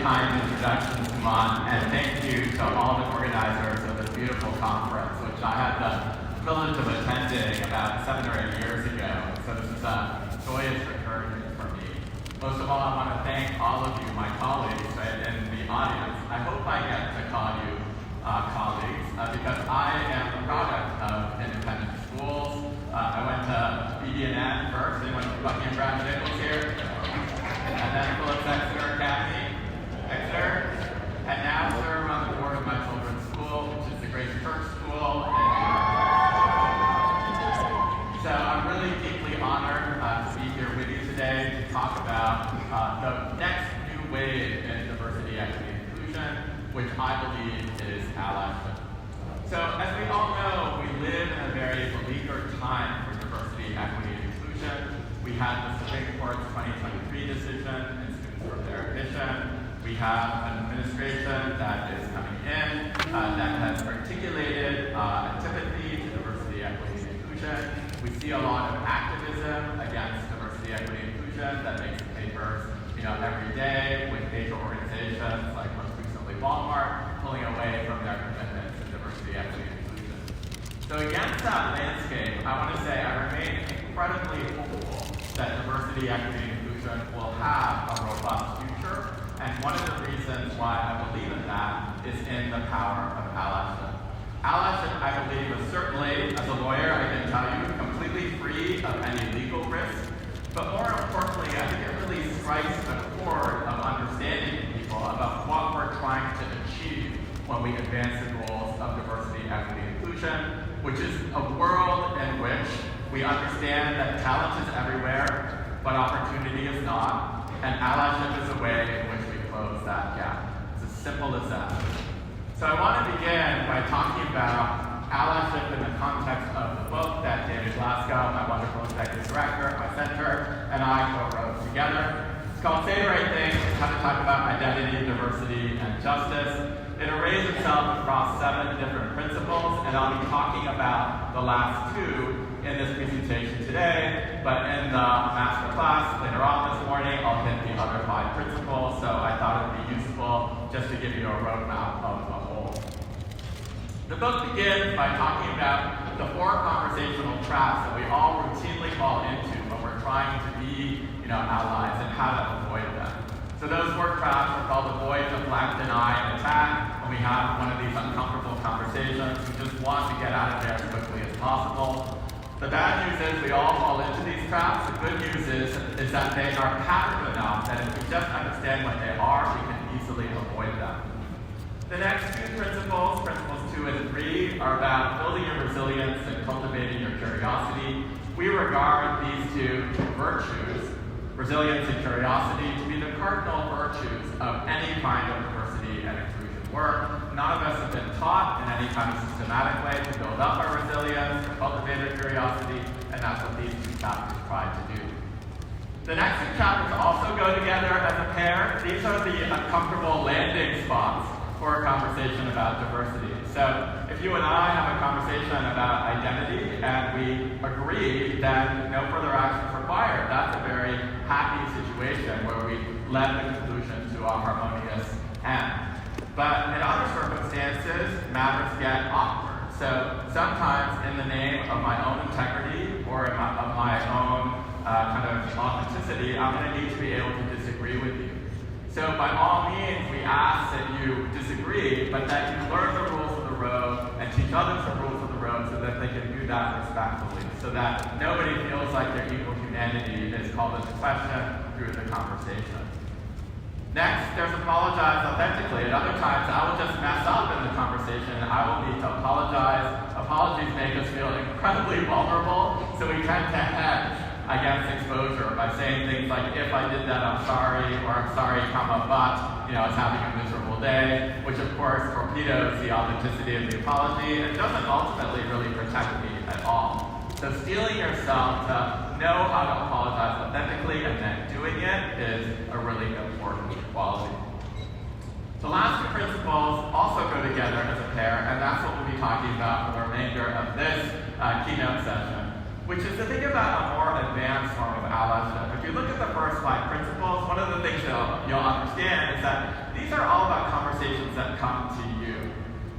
kind introduction, Suman, and thank you to all the organizers of this beautiful conference, which I had the privilege of attending about 7 or 8 years ago. So this is a joyous recursion for me. Most of all, I want to thank all of you, my colleagues in the audience. I hope I get to call you colleagues because I am a product of independent schools. I went to BD&N first, then went to Buckingham Brown Nichols here, and then Phillips Exeter Academy, Exeter, and now serve on the board of my children's school, which is the Grace Church School. So I'm really deeply honored to be here with you today to talk about the next new wave in diversity, equity, and inclusion, which I believe is allyship. So as we all know, we live in a very beleaguered time for diversity, equity, and inclusion. We had the Supreme Court's 2023 decision in students for their admission. We have an administration that is coming in that has articulated antipathy to diversity, equity, and inclusion. We see a lot of activism against diversity, equity, and inclusion that makes the papers, every day with major organizations like most recently Walmart pulling away from their commitment to diversity, equity, and inclusion. So against that landscape, I want to say I remain incredibly hopeful that diversity, equity, and inclusion will have a robust future. And one of the reasons why I believe in that is in the power of allyship. Allyship, I believe, is certainly, as a lawyer, I can tell you, completely free of any legal risk. But more importantly, I think it really strikes a chord of understanding in people about what we're trying to achieve when we advance the goals of diversity, equity, and inclusion, which is a world in which we understand that talent is everywhere, but opportunity is not, and allyship is a way in which we close that gap. It's as simple as that. So I want to begin by talking about allyship in the context of the book that David Glasgow, my wonderful executive director, my center, and I co-wrote together. It's called Say the Right Thing, how to talk about identity, diversity, and justice. It arrays itself across 7 different principles, and I'll be talking about the last 2 in this presentation today, but in the master class later on this morning, I'll hit the other 5 principles, so I thought it would be useful just to give you a roadmap of the whole. The book begins by talking about the 4 conversational traps that we all routinely fall into when we're trying to be, allies and how to avoid them. So those 4 traps are called avoid, deflect, deny, and attack. When we have one of these uncomfortable conversations, we just want to get out of there as quickly as possible. The bad news is we all fall into these traps. The good news is that they are patterned enough that if we just understand what they are, we can easily avoid them. The next 2 principles, principles 2 and 3, are about building your resilience and cultivating your curiosity. We regard these 2 virtues, resilience and curiosity, to be the cardinal virtues of any kind of diversity and inclusion work. None of us have been taught in any kind of systematic way to build up our resilience, to cultivate our curiosity, and that's what these 2 chapters try to do. The next 2 chapters also go together as a pair. These are the uncomfortable landing spots for a conversation about diversity. So if you and I have a conversation about identity and we agree, then no further action is required. That's a very happy situation where we led the conclusion to a harmonious end. But in other circumstances, matters get awkward. So sometimes in the name of my own integrity or of my own kind of authenticity, I'm going to need to be able to disagree with you. So by all means, we ask that you disagree, but that you learn the rules of the road and teach others the rules of the road so that they can do that respectfully, so that nobody feels like their equal humanity is called into question through the conversation. Next, there's apologize authentically. At other times, I will just mess up in the conversation and I will need to apologize. Apologies make us feel incredibly vulnerable, so we tend to hedge against exposure by saying things like, if I did that, I'm sorry, or I'm sorry, comma, but, I was having a miserable day, which of course torpedoes the authenticity of the apology and doesn't ultimately really protect me at all. So steeling yourself to know how to apologize authentically and then doing it is a really important quality. The last 2 principles also go together as a pair, and that's what we'll be talking about for the remainder of this keynote session, which is to think about a more advanced form of allyship. If you look at the first 5 principles, one of the things you'll understand is that these these are all about conversations that come to you.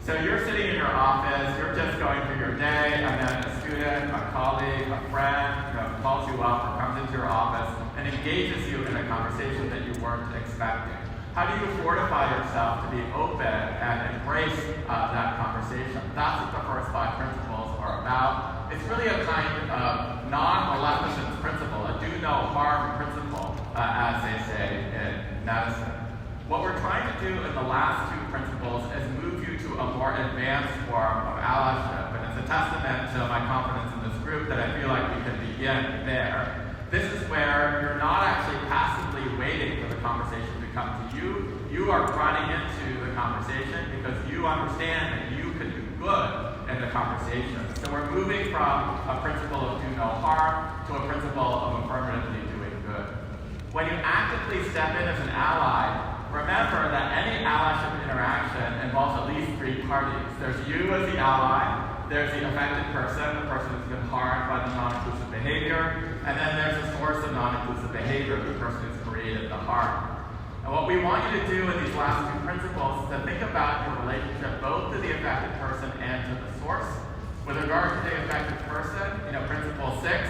So you're sitting in your office, you're just going through your day, and then a student, a colleague, a friend, calls you up or comes into your office and engages you in a conversation that you weren't expecting. How do you fortify yourself to be open and embrace that conversation? That's what the first 5 principles are about. It's really a kind of non-maleficence principle, a do no harm principle, as they say in medicine. What we're trying to do in the last 2 principles is move you to a more advanced form of allyship, and it's a testament to my confidence in this group that I feel like we can begin there. This is where you're not actually passively waiting for the conversation to come to you. You are running into the conversation because you understand that you can do good in the conversation. So we're moving from a principle of do no harm to a principle of affirmatively doing good. When you actively step in as an ally, remember that any allyship interaction involves at least 3 parties. There's you as the ally, there's the affected person, the person who's been harmed by the non-inclusive behavior, and then there's the source of non-inclusive behavior, the person who's created the harm. And what we want you to do in these last 2 principles is to think about your relationship both to the affected person and to the source. With regard to the affected person, principle 6,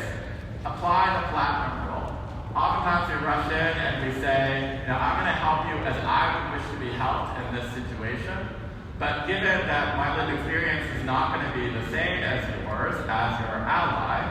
apply the platinum rule. Oftentimes we rush in and we say, I'm going to help you as I would wish to be helped in this situation. But given that my lived experience is not going to be the same as yours, as your ally,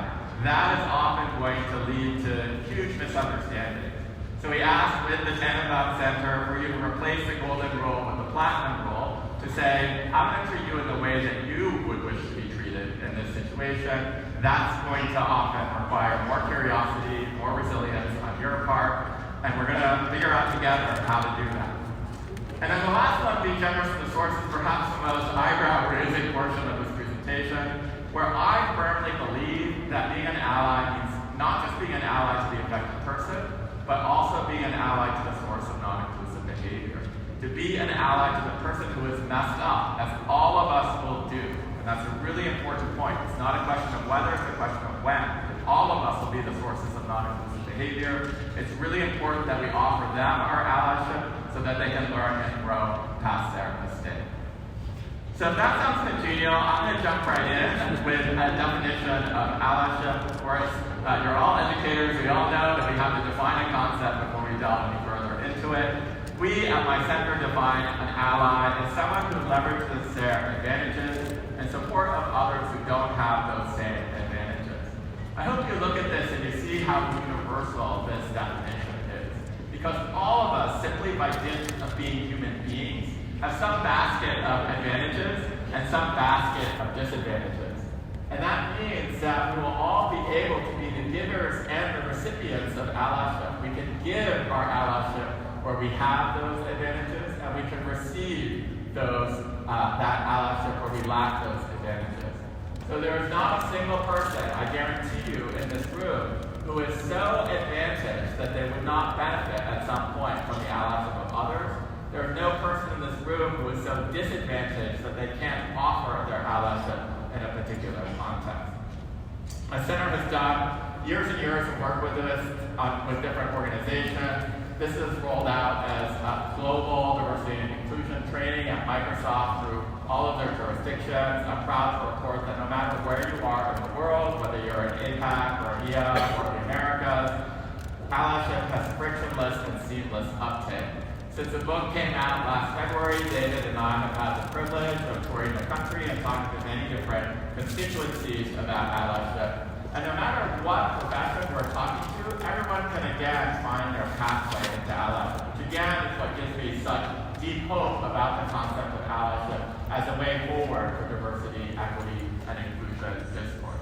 that is often going to lead to huge misunderstandings. So we ask with the Tannenbaum Center for you to replace the golden rule with the platinum rule to say, I'm going to treat you in the way that you would wish to be treated in this situation. That's going to often require more curiosity, more resilience on your part, and we're going to figure out together how to do that. And then the last one, be generous to the source, is perhaps the most eyebrow-raising portion of this presentation, where I firmly believe that being an ally means not just being an ally to the affected person, but also being an ally to the source of non-inclusive behavior. To be an ally to the person who is messed up, as all of us will do. And that's a really important point. It's not a question of whether, it's a question of when. All of us will be the sources of non-inclusive behavior. It's really important that we offer them our allyship so that they can learn and grow past their mistake. So if that sounds congenial, I'm going to jump right in with a definition of allyship. Of course, you're all educators. We all know that we have to define a concept before we delve any further into it. We at my center define an ally as someone who leverages their advantages in support of others who don't have those same advantages. I hope you look at this and you see how universal this definition is. Because all of us, simply by dint of being human beings, have some basket of advantages and some basket of disadvantages. And that means that we will all be able to be the givers and the recipients of allyship. We can give our allyship where we have those advantages, and we can receive those that allyship where we lack those advantages. So there is not a single person, I guarantee you, in this room who is so advantaged that they would not benefit at some point from the allyship of others. There is no person in this room who is so disadvantaged that they can't offer their allyship in a particular context. My center has done years and years of work with this, with different organizations. This is rolled out as global diversity and inclusion training at Microsoft through all of their jurisdictions. I'm proud to report that no matter where you are in the world, whether you're in APAC or EMEA or the Americas, allyship has frictionless and seamless uptake. Since the book came out last February, David and I have had the privilege of touring the country and talking to many different constituencies about allyship. And no matter what profession we're talking to, everyone can again find their pathway into allyship, which again is what gives me such deep hope about the concept of allyship as a way forward for diversity, equity, and inclusion discourse.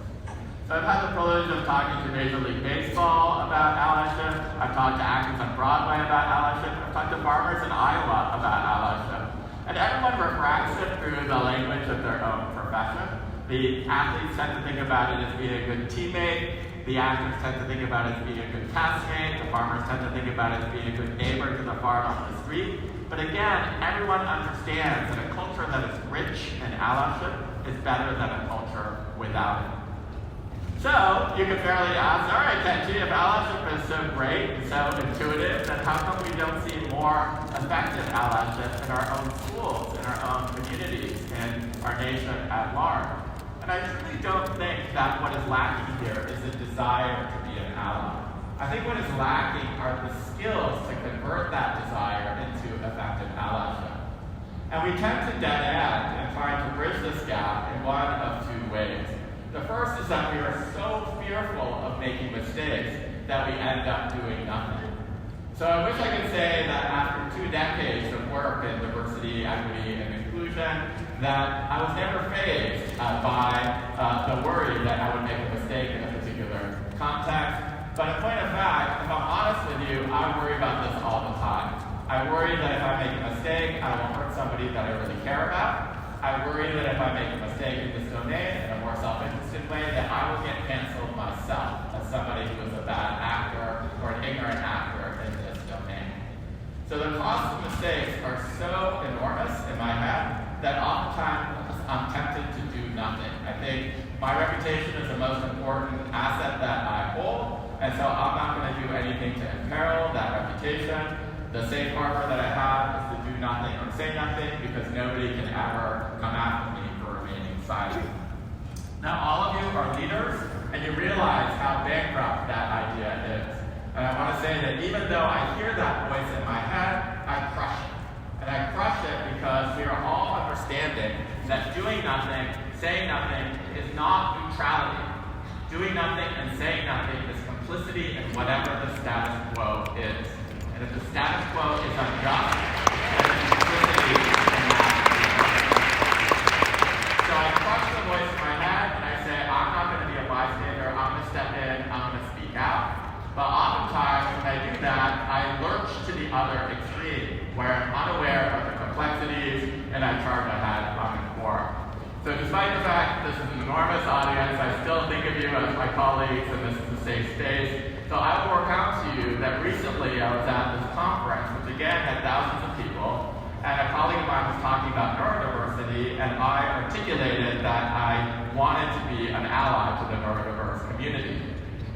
So I've had the privilege of talking to Major League Baseball about allyship. I've talked to actors on Broadway about allyship. I've talked to farmers in Iowa about allyship. And everyone refracts it through the language of their own profession. The athletes tend to think about it as being a good teammate. The actors tend to think about it as being a good castmate. The farmers tend to think about it as being a good neighbor to the farm on the street. But again, everyone understands that a culture that is rich in allyship is better than a culture without it. So you could fairly ask, all right, Kenji, if allyship is so great and so intuitive, then how come we don't see more effective allyship in our own schools, in our own communities, in our nation at large? And I truly don't think that what is lacking here is a desire to be an ally. I think what is lacking are the skills to convert that desire into effective allyship. And we tend to dead end in trying to bridge this gap in one of two ways. The first is that we are so fearful of making mistakes that we end up doing nothing. So I wish I could say that after 2 decades of work in diversity, equity, and inclusion, that I was never fazed by the worry that I would make a mistake in a particular context. But in point of fact, if I'm honest with you, I worry about this all the time. I worry that if I make a mistake, I will hurt somebody that I really care about. I worry that if I make a mistake in this domain in a more self-interested way, that I will get canceled myself as somebody who is a bad actor or an ignorant actor in this domain. So the costs of mistakes are so enormous in my head that oftentimes I'm tempted to do nothing. I think my reputation is the most important asset that I hold, and so I'm not going to do anything to imperil that reputation. The safe harbor that I have is to do nothing or say nothing because nobody can ever come after me for remaining silent. Now, all of you are leaders, and you realize how bankrupt that idea is. And I want to say that even though I hear that voice in my head, I crush it. And I crush it because we are all understanding that doing nothing, saying nothing, is not neutrality. Doing nothing and saying nothing is complicity in whatever the status quo is. And if the status quo is unjust, then it's complicity in that. So I crush the voice in my head and I say, I'm not going to be a bystander, I'm going to step in, I'm going to speak out. But oftentimes when I do that, I lurch to the other extreme, where I'm unaware of the complexities and I charge ahead on the core. So despite the fact that this is an enormous audience, I still think of you as my colleagues and this is a safe space. So I will recount to you that recently I was at this conference, which again had thousands of people, and a colleague of mine was talking about neurodiversity, and I articulated that I wanted to be an ally to the neurodiverse community.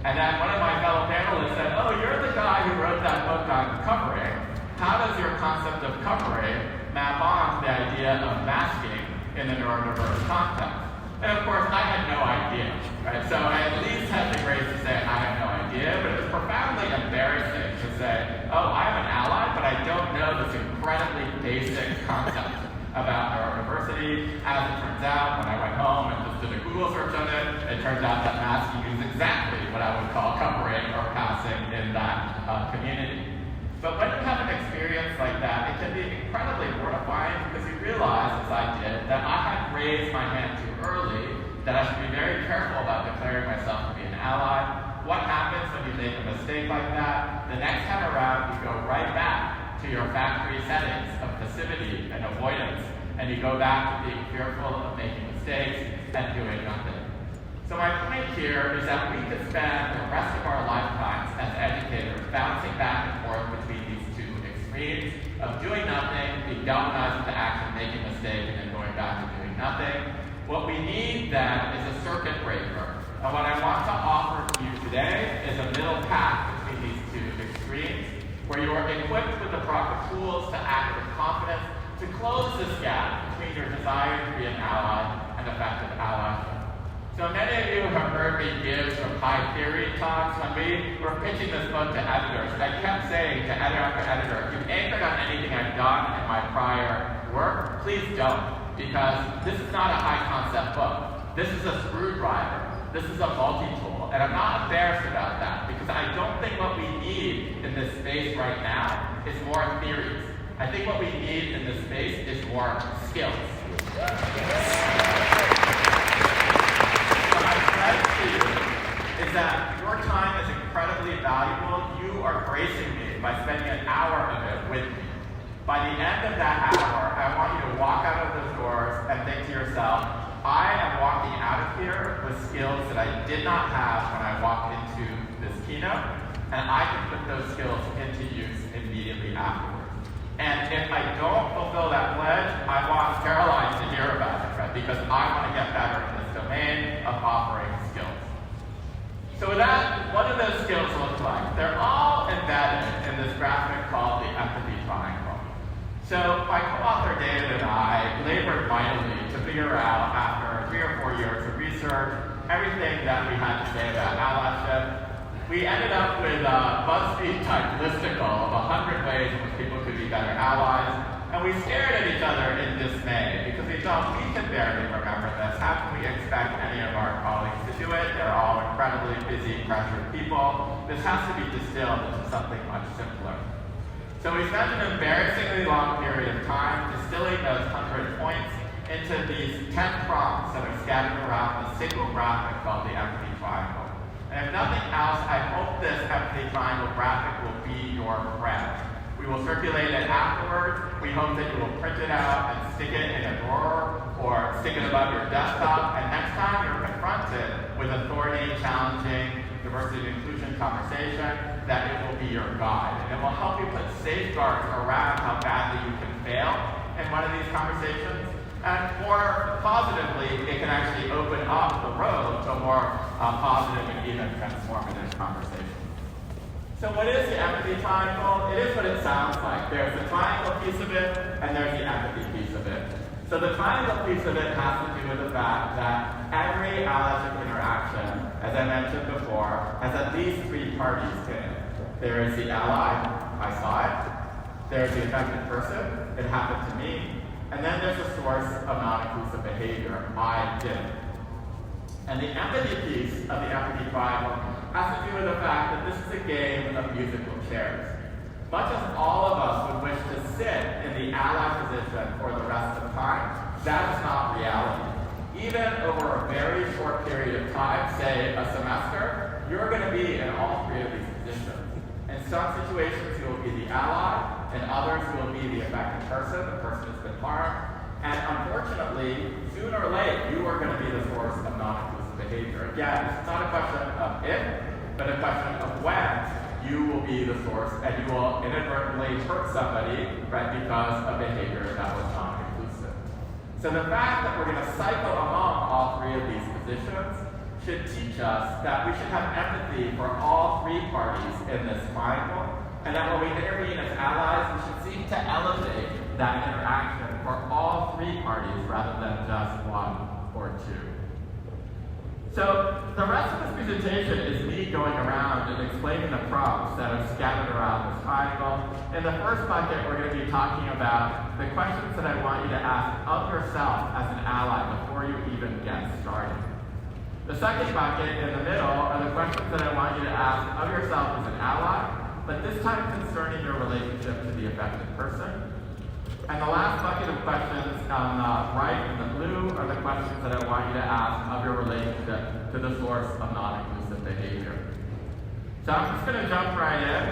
And then one of my fellow panelists said, oh, you're the guy who wrote that book on covering. How does your concept of covering map on to the idea of masking in the neurodiverse context? And of course, I had no idea, right? So I at least had the grace to say I have no idea, but it was profoundly embarrassing to say, oh, I'm an ally, but I don't know this incredibly basic concept about neurodiversity. As it turns out, when I went home and just did a Google search on it, it turns out that masking is exactly what I would call covering or passing in that community. But when you have an experience like that, it can be incredibly mortifying because you realize, as I did, that I had raised my hand too early, that I should be very careful about declaring myself to be an ally. What happens when you make a mistake like that? The next time around, you go right back to your factory settings of passivity and avoidance, and you go back to being fearful of making mistakes and doing nothing. So my point here is that we could spend the rest of our lifetimes as educators bouncing back and forth between these two extremes of doing nothing, being galvanized into action, making a mistake, and then going back to doing nothing. What we need then is a circuit breaker. And what I want to offer to you today is a middle path between these two extremes, where you are equipped with the proper tools to act with confidence to close this gap between your desire to be an ally and effective allyship. So many of you have heard me give sort of high theory talks. When we were pitching this book to editors, I kept saying to editor after editor, if you've anchored on anything I've done in my prior work, please don't, because this is not a high concept book. This is a screwdriver. This is a multi-tool. And I'm not embarrassed about that, because I don't think what we need in this space right now is more theories. I think what we need in this space is more skills. Is that your time is incredibly valuable. You are gracing me by spending an hour of it with me. By the end of that hour, I want you to walk out of those doors and think to yourself, I am walking out of here with skills that I did not have when I walked into this keynote, and I can put those skills into use immediately afterwards. And if I don't fulfill that pledge, I want Caroline to hear about it, right? Because I want to get better in this domain of offering skills. So with that, what do those skills look like? They're all embedded in this graphic called the empathy triangle. So my co-author David and I labored mightily to figure out, after 3 or 4 years of research, everything that we had to say about allyship. We ended up with a BuzzFeed-type listicle of 100 ways in which people could be better allies, and we stared at each other in dismay because we thought we can barely remember this. How can we expect any of our colleagues to do it? They're all incredibly busy, pressured people. This has to be distilled into something much simpler. So we spent an embarrassingly long period of time distilling those 100 points into these 10 prompts that are scattered around the single graphic called the empathy triangle. And if nothing else, I hope this empathy triangle graphic will be your friend. We will circulate it afterwards. We hope that you will print it out and stick it in a drawer or stick it above your desktop. And next time you're confronted with authority challenging diversity and inclusion conversation, that it will be your guide. And it will help you put safeguards around how badly you can fail in one of these conversations. And more positively, it can actually open up the road to a more positive and even transformative conversation. So what is the empathy triangle? It is what it sounds like. There's the triangle piece of it, and there's the empathy piece of it. So the triangle piece of it has to do with the fact that every allyship interaction, as I mentioned before, has at least 3 parties to it. There is the ally, I saw it. There's the affected person, it happened to me. And then there's a source of non-inclusive behavior, I did. And the empathy piece of the empathy triangle has to do with the fact that this is a game of musical chairs. Much as all of us would wish to sit in the ally position for the rest of time, that is not reality. Even over a very short period of time, say a semester, you're going to be in all 3 of these positions. In some situations, you will be the ally. In others, you will be the affected person, the person who's been harmed. And unfortunately, sooner or later, you are going to be the source of non-inclusive behavior. Again, it's not a question of if, but a question of when you will be the source, and you will inadvertently hurt somebody, right, because of behavior that was non-inclusive. So the fact that we're going to cycle among all 3 of these positions should teach us that we should have empathy for all 3 parties in this triangle, and that when we intervene as allies, we should seek to elevate that interaction for all 3 parties rather than just 1 or 2. So the rest of this presentation is me going around and explaining the prompts that are scattered around this triangle. In the first bucket, we're going to be talking about the questions that I want you to ask of yourself as an ally before you even get started. The second bucket in the middle are the questions that I want you to ask of yourself as an ally, but this time concerning your relationship to the affected person. And the last bucket of questions on the right in the blue are the questions that I want you to ask of your relationship to the source of non-inclusive behavior. So I'm just going to jump right in,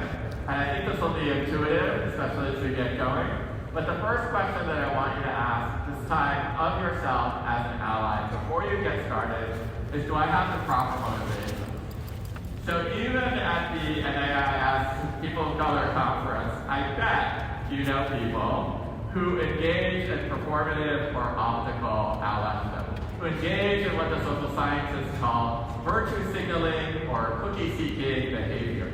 and I think this will be intuitive, especially as we get going. But the first question that I want you to ask, this time of yourself as an ally, before you get started, is do I have the proper motivation? So even at the NAIS People of Color Conference, I bet you know people who engage in performative or optical allyship, who engage in what the social scientists call virtue signaling or cookie-seeking behavior.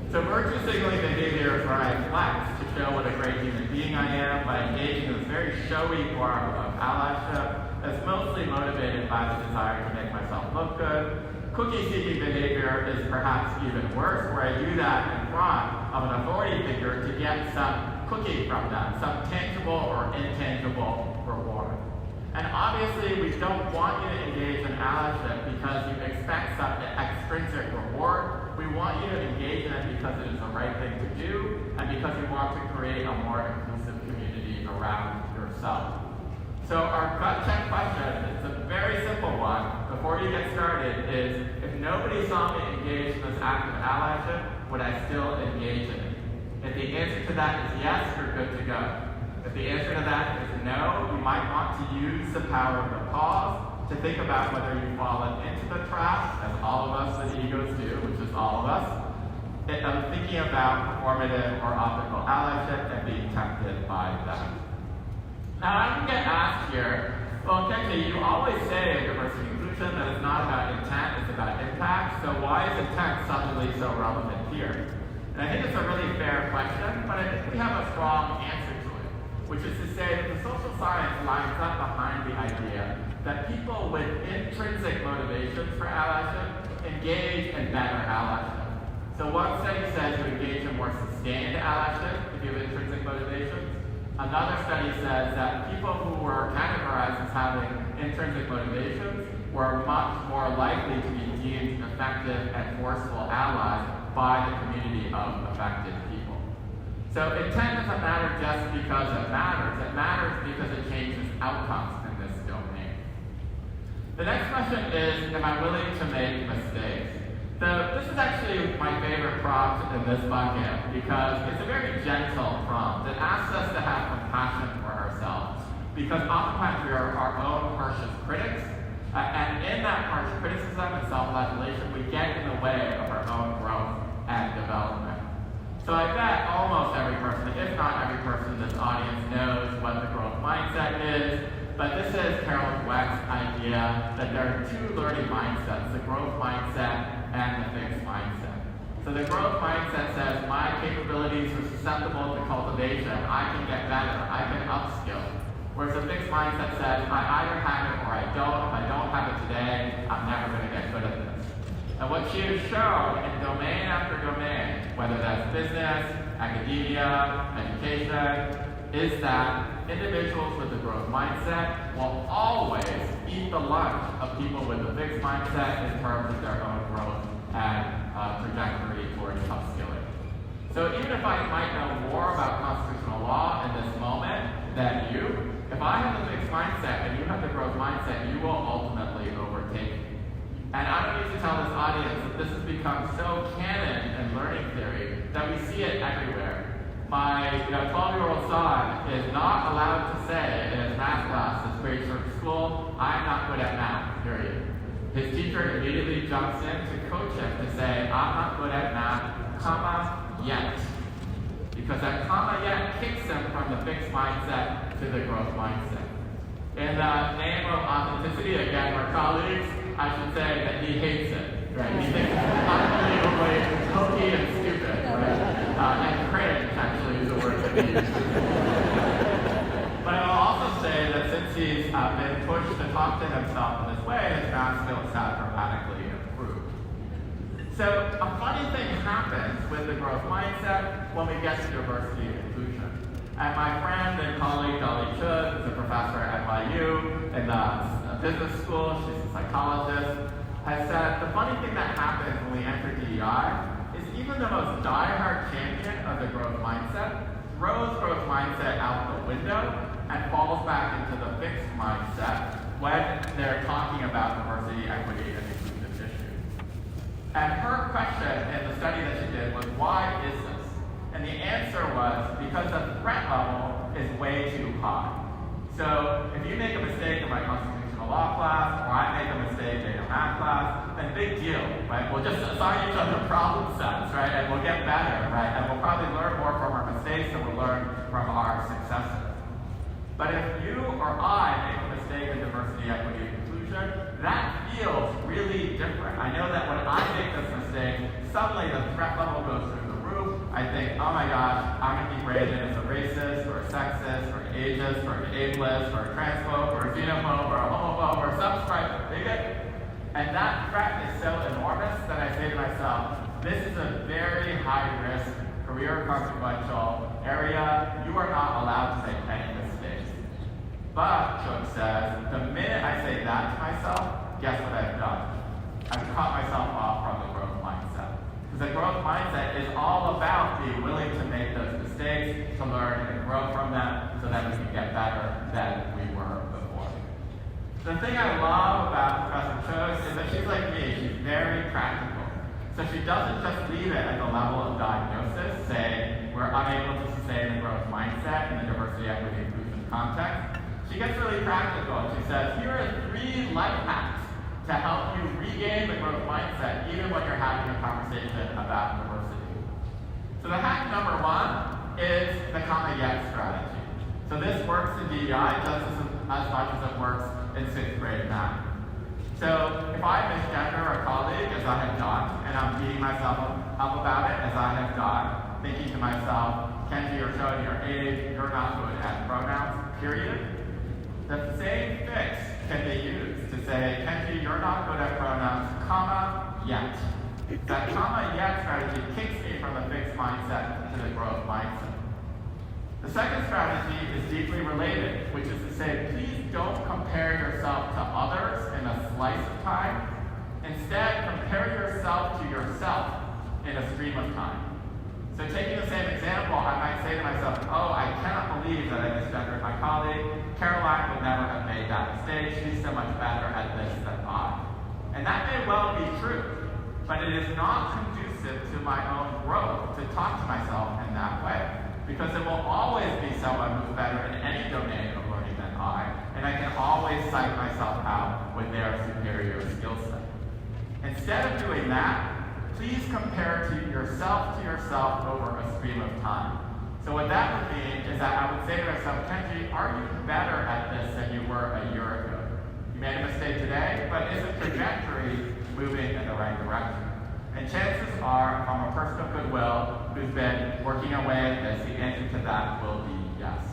So virtue signaling behavior is where I flex to show what a great human being I am by engaging in this very showy form of allyship that's mostly motivated by the desire to make myself look good. Cookie-seeking behavior is perhaps even worse, where I do that in front of an authority figure to get some cookie from them, some tangible or intangible reward. And obviously, we don't want you to engage in allyship because you expect some extrinsic reward. We want you to engage in it because it is the right thing to do, and because you want to create a more inclusive community around yourself. So our gut check question, it's a very simple one, before you get started, is if nobody saw me engage in this act of allyship, would I still engage in it? If the answer to that is yes, you're good to go. If the answer to that is no, you might want to use the power of the pause to think about whether you've fallen into the trap, as all of us with egos do, which is all of us, of thinking about performative or optical allyship and being tempted by them. Now I can get asked here, well, Kenji, you always say in diversity and inclusion conclusion that it's not about intent, it's about impact. So why is intent suddenly so relevant here? And I think it's a really fair question, but I think we have a strong answer to it, which is to say that the social science lines up behind the idea that people with intrinsic motivations for allyship engage in better allyship. So one study says you engage in more sustained allyship if you have intrinsic motivations. Another study says that people who were categorized as having intrinsic motivations were much more likely to be deemed effective and forceful allies by the community of affected people. So intent doesn't matter just because it matters because it changes outcomes in this domain. The next question is, am I willing to make mistakes? So this is actually my favorite prompt in this bucket because it's a very gentle prompt. It asks us to have compassion for ourselves because oftentimes we are our own harshest critics, and in that harsh criticism and self-flagellation, we get in the way of our own growth and development. So I bet almost every person, if not every person in this audience, knows what the growth mindset is. But this is Carol Dweck's idea that there are two learning mindsets, the growth mindset and the fixed mindset. So the growth mindset says, my capabilities are susceptible to cultivation. I can get better. I can upskill. Whereas the fixed mindset says, I either have it or I don't. If I don't have it today, I'm never going to get good at this. And what she has shown in domain after domain, whether that's business, academia, education, is that individuals with the growth mindset will always eat the lunch of people with the fixed mindset in terms of their own growth and trajectory towards upskilling. So even if I might know more about constitutional law in this moment than you, if I have the fixed mindset and you have the growth mindset, you will ultimately overtake me. And I don't need to tell this audience that this has become so canon in learning theory that we see it everywhere. My 12-year-old son is not allowed to say in his math class this grade church school, I'm not good at math, period. His teacher immediately jumps in to coach him to say, I'm not good at math, comma, yet. Because that comma yet kicks him from the fixed mindset to the growth mindset. In the name of authenticity, again, we're colleagues, I should say that he hates it, right? He thinks it's unbelievably hokey and stupid, right? And cringe, actually, is the word that he uses. But I will also say that since he's been pushed to talk to himself in this way, his math skills have dramatically improved. So a funny thing happens with the growth mindset when we get to diversity and inclusion. And my friend and colleague, Dolly Chud, is a professor at NYU in the business school, she's a psychologist, has said the funny thing that happens when we enter DEI is even the most diehard champion of the growth mindset throws growth mindset out the window and falls back into the fixed mindset when they're talking about diversity, equity, and inclusion issues. And her question in the study that she did was, why is this? And the answer was, because the threat level is way too high. So if you make a mistake in my constitutional law class, or I make a mistake in a math class, then big deal, right? We'll just assign each other problem sets, right? And we'll get better, right? And we'll probably learn more from our mistakes than we'll learn from our successes. But if you or I make a mistake in diversity, equity, and inclusion, that feels really different. I know that when I make this mistake, suddenly the threat level goes through the roof. I think, oh my gosh, I'm going to be rated as a racist, or a sexist, or an ageist, or an ableist, or a transphobe, or a xenophobe, or a homophobe, or some stripe bigot. And that threat is so enormous that I say to myself, this is a very high-risk, career consequential area. You are not allowed to make any mistakes. But, Chook says, the minute I say that to myself, guess what I've done? I've cut myself off from the growth mindset. Because the growth mindset is all about being willing to make those mistakes, to learn and grow from them, so that we can get better than we were before. The thing I love about Professor Chook is that she's like me. She's very practical. So she doesn't just leave it at the level of diagnosis, saying we're unable to sustain the growth mindset in the diversity, equity, inclusion context. She gets really practical. She says, here are 3 life hacks to help you regain the growth mindset, even when you're having a conversation about diversity. So the hack number 1 is the comma yet strategy. So this works in DEI just as much as it works in 6th grade math. So if I misgender a colleague, as I have done, and I'm beating myself up about it, as I have done, thinking to myself, Kenji, you're showing your age, you're not good at pronouns, period. The same fix can be used to say, Kenji, you're not good at pronouns, comma, yet. That comma yet strategy kicks me from the fixed mindset to the growth mindset. The second strategy is deeply related, which is to say, please don't compare yourself to others in a slice of time. Instead, compare yourself to yourself in a stream of time. So taking the same example, I might say to myself, oh, I cannot believe that I misgendered my colleague. Caroline would never have made that mistake. She's so much better at this than I. And that may well be true, but it is not conducive to my own growth to talk to myself in that way. Because it will always be someone who's better in any domain of learning than I, and I can always psych myself out with their superior skill set. Instead of doing that, please compare yourself over a stream of time. So what that would mean is that I would say to myself, Kenji, are you better at this than you were a year ago? You made a mistake today, but is the trajectory moving in the right direction? And chances are, if I'm a person of goodwill who's been working away at this, the answer to that will be yes.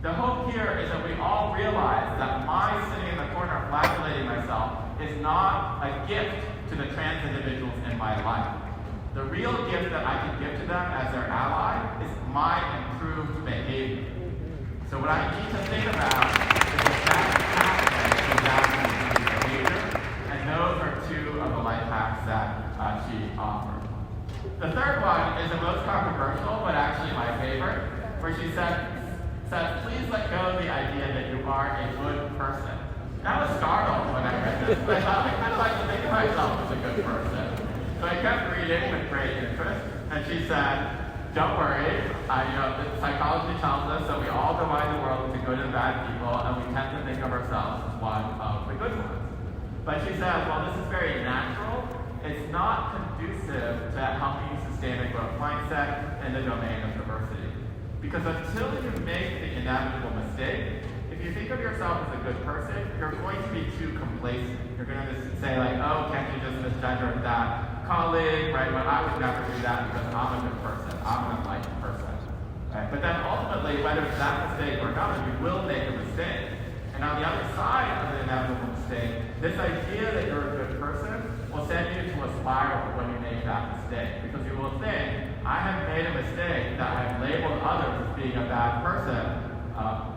The hope here is that we all realize that my sitting in the corner flagellating myself is not a gift to the trans individuals in my life. The real gift that I can give to them as their ally is my improved behavior. So what I need to think about is the best pathway to that improved behavior, and those are two of the life hacks that she offered. The third one is the most controversial, but actually my favorite, where she says, please let go of the idea that you are a good person. And I was startled when I read this. I thought I kind of like to think of myself as a good person. So I kept reading with great interest, and she said, don't worry, the psychology tells us that we all divide the world into good and bad people, and we tend to think of ourselves as one of the good ones. But she says, well, this is very natural. It's not conducive to helping you sustain a growth mindset in the domain of diversity. Because until you make the inevitable mistake, if you think of yourself as a good person, you're going to be too complacent. You're going to say like, oh, can't you just misgender that colleague, right? Well, I would never do that because I'm a good person. I'm an enlightened person. Right? But then ultimately, whether it's that mistake or another, you will make a mistake. And on the other side of the inevitable mistake, this idea that you're a good person will send you to a spiral when you make that mistake. Because you will think, I have made a mistake that I have labeled others as being a bad person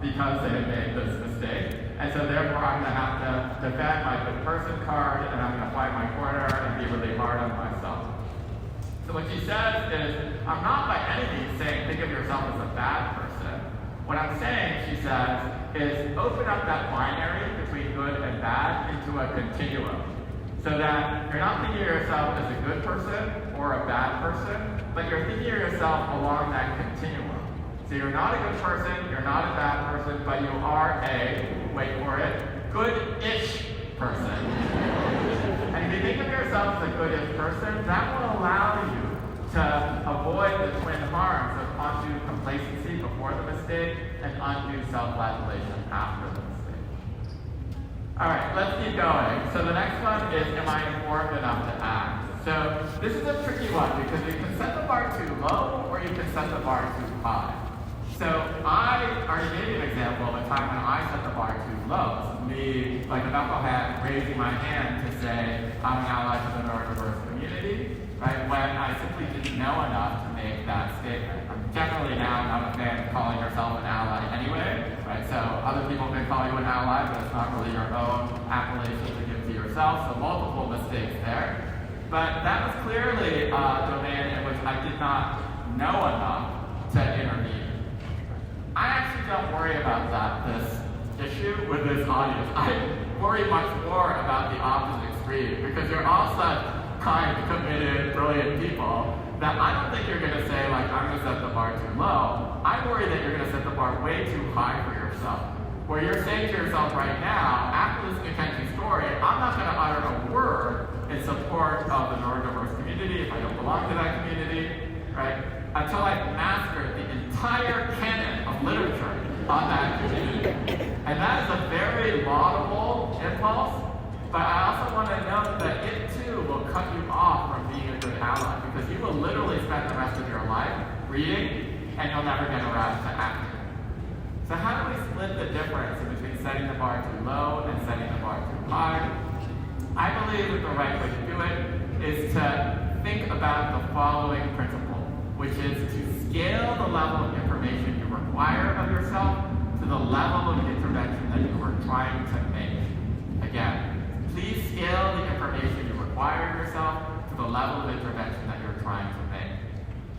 because they have made this mistake. And so therefore I'm going to have to defend my good person card, and I'm going to fight my corner and be really hard on myself. So what she says is, I'm not by any means saying think of yourself as a bad person. What I'm saying, she says, is open up that binary between good and bad into a continuum. So that you're not thinking of yourself as a good person or a bad person, but you're thinking of yourself along that continuum. So you're not a good person, you're not a bad person, but you are a, wait for it, good-ish person. And if you think of yourself as a good-ish person, that will allow you to avoid the twin harms of undue complacency before the mistake and undue self-flagellation after the mistake. All right, let's keep going. So the next one is, am I informed enough to act? So this is a tricky one because you can set the bar too low or you can set the bar too high. So I already gave you an example of a time when I set the bar too low. This is me, like a knucklehead, raising my hand to say I'm an ally to the neurodiverse community, right? When I simply didn't know enough to make that statement. I'm generally now not a fan of calling yourself an ally anyway, right? So other people can call you an ally, but it's not really your own appellation to give to yourself. So multiple mistakes there. But that was clearly a domain in which I did not know enough to intervene. I actually don't worry about this issue with this audience. I worry much more about the opposite extreme because you're all such kind, committed, brilliant people that I don't think you're going to say, like, I'm going to set the bar too low. I worry that you're going to set the bar way too high for yourself. Where you're saying to yourself right now, after listening to Kenji's story, I'm not going to utter a word in support of the neurodiverse community if I don't belong to that community, right? Until I've mastered the entire canon of literature on that community. And that is a very laudable impulse, But I also want to note that it too will cut you off from being a good ally, because you will literally spend the rest of your life reading and you'll never get around to acting. So how do we split the difference between setting the bar too low and setting the bar too high? I believe that the right way to do it is to think about the following principle, which is to scale the level of information you require of yourself to the level of intervention that you are trying to make. Again, please scale the information you require of yourself to the level of intervention that you're trying to make.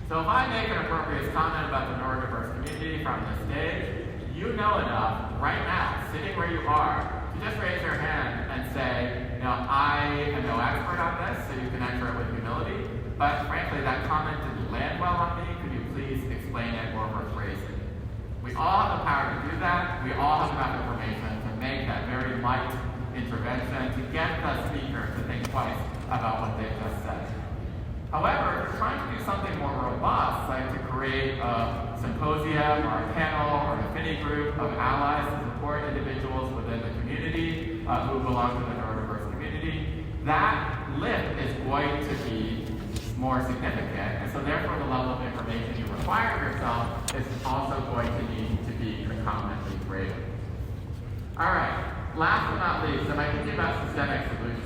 So if I make an appropriate comment about the neurodiverse community from the stage, you know enough right now, sitting where you are, to just raise your hand and say, I am no expert on this, so you can enter it with humility, but frankly, that comment didn't land well on me. Could you please explain it or rephrase it? We all have the power to do that. We all have enough information to make that very light intervention to get the speaker to think twice about what they just said. However, if you're trying to do something more robust, like to create a symposium or a panel or an affinity group of allies to support individuals within the community who belong to the neurodiverse community, that lift is going to be more significant. And so therefore, the level of information you require of yourself is also going to need to be concomitantly greater. All right. Last but not least, am I thinking about systemic solutions?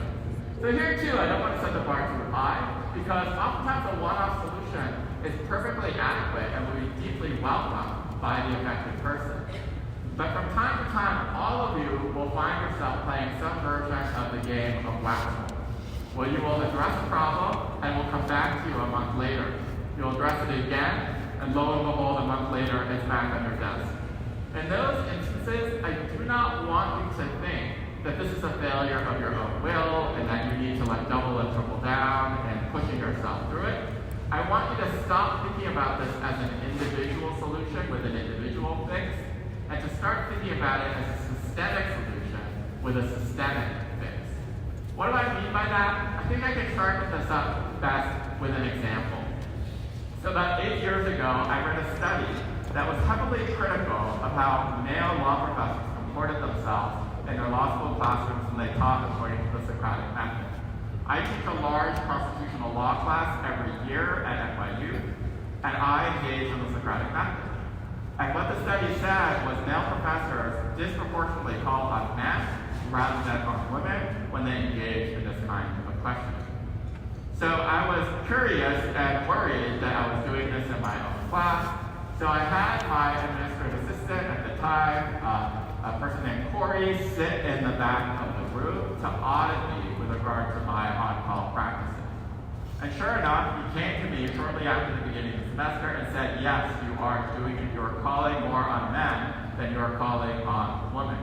So here too, I don't want to set the bar too high, because oftentimes a one-off solution is perfectly adequate and will be deeply welcomed by the affected person. But from time to time, all of you will find yourself playing some version of the game of whack-a-mole, where you will address a problem and will come back to you a month later. You'll address it again, and lo and behold, a month later, it's back on your desk. In those instances, I do not want you to think that this is a failure of your own will and that you need to double and triple down and pushing yourself through it. I want you to stop thinking about this as an individual solution with an individual fix and to start thinking about it as a systemic solution with a systemic fix. What do I mean by that? I think I can start this up best with an example. So about 8 years ago, I read a study that was heavily critical of how male law professors comported themselves in their law school classrooms when they taught according to the Socratic method. I teach a large constitutional law class every year at NYU, and I engage in the Socratic method. And what the study said was male professors disproportionately call on men rather than on women when they engage in this kind of questioning. So I was curious and worried that I was doing this in my own class. So I had my administrative assistant at the time, a person named Corey, sit in the back of the room to audit me with regard to my on-call practices. And sure enough, he came to me shortly after the beginning of the semester and said, yes, you are doing it. You're calling more on men than you're calling on women.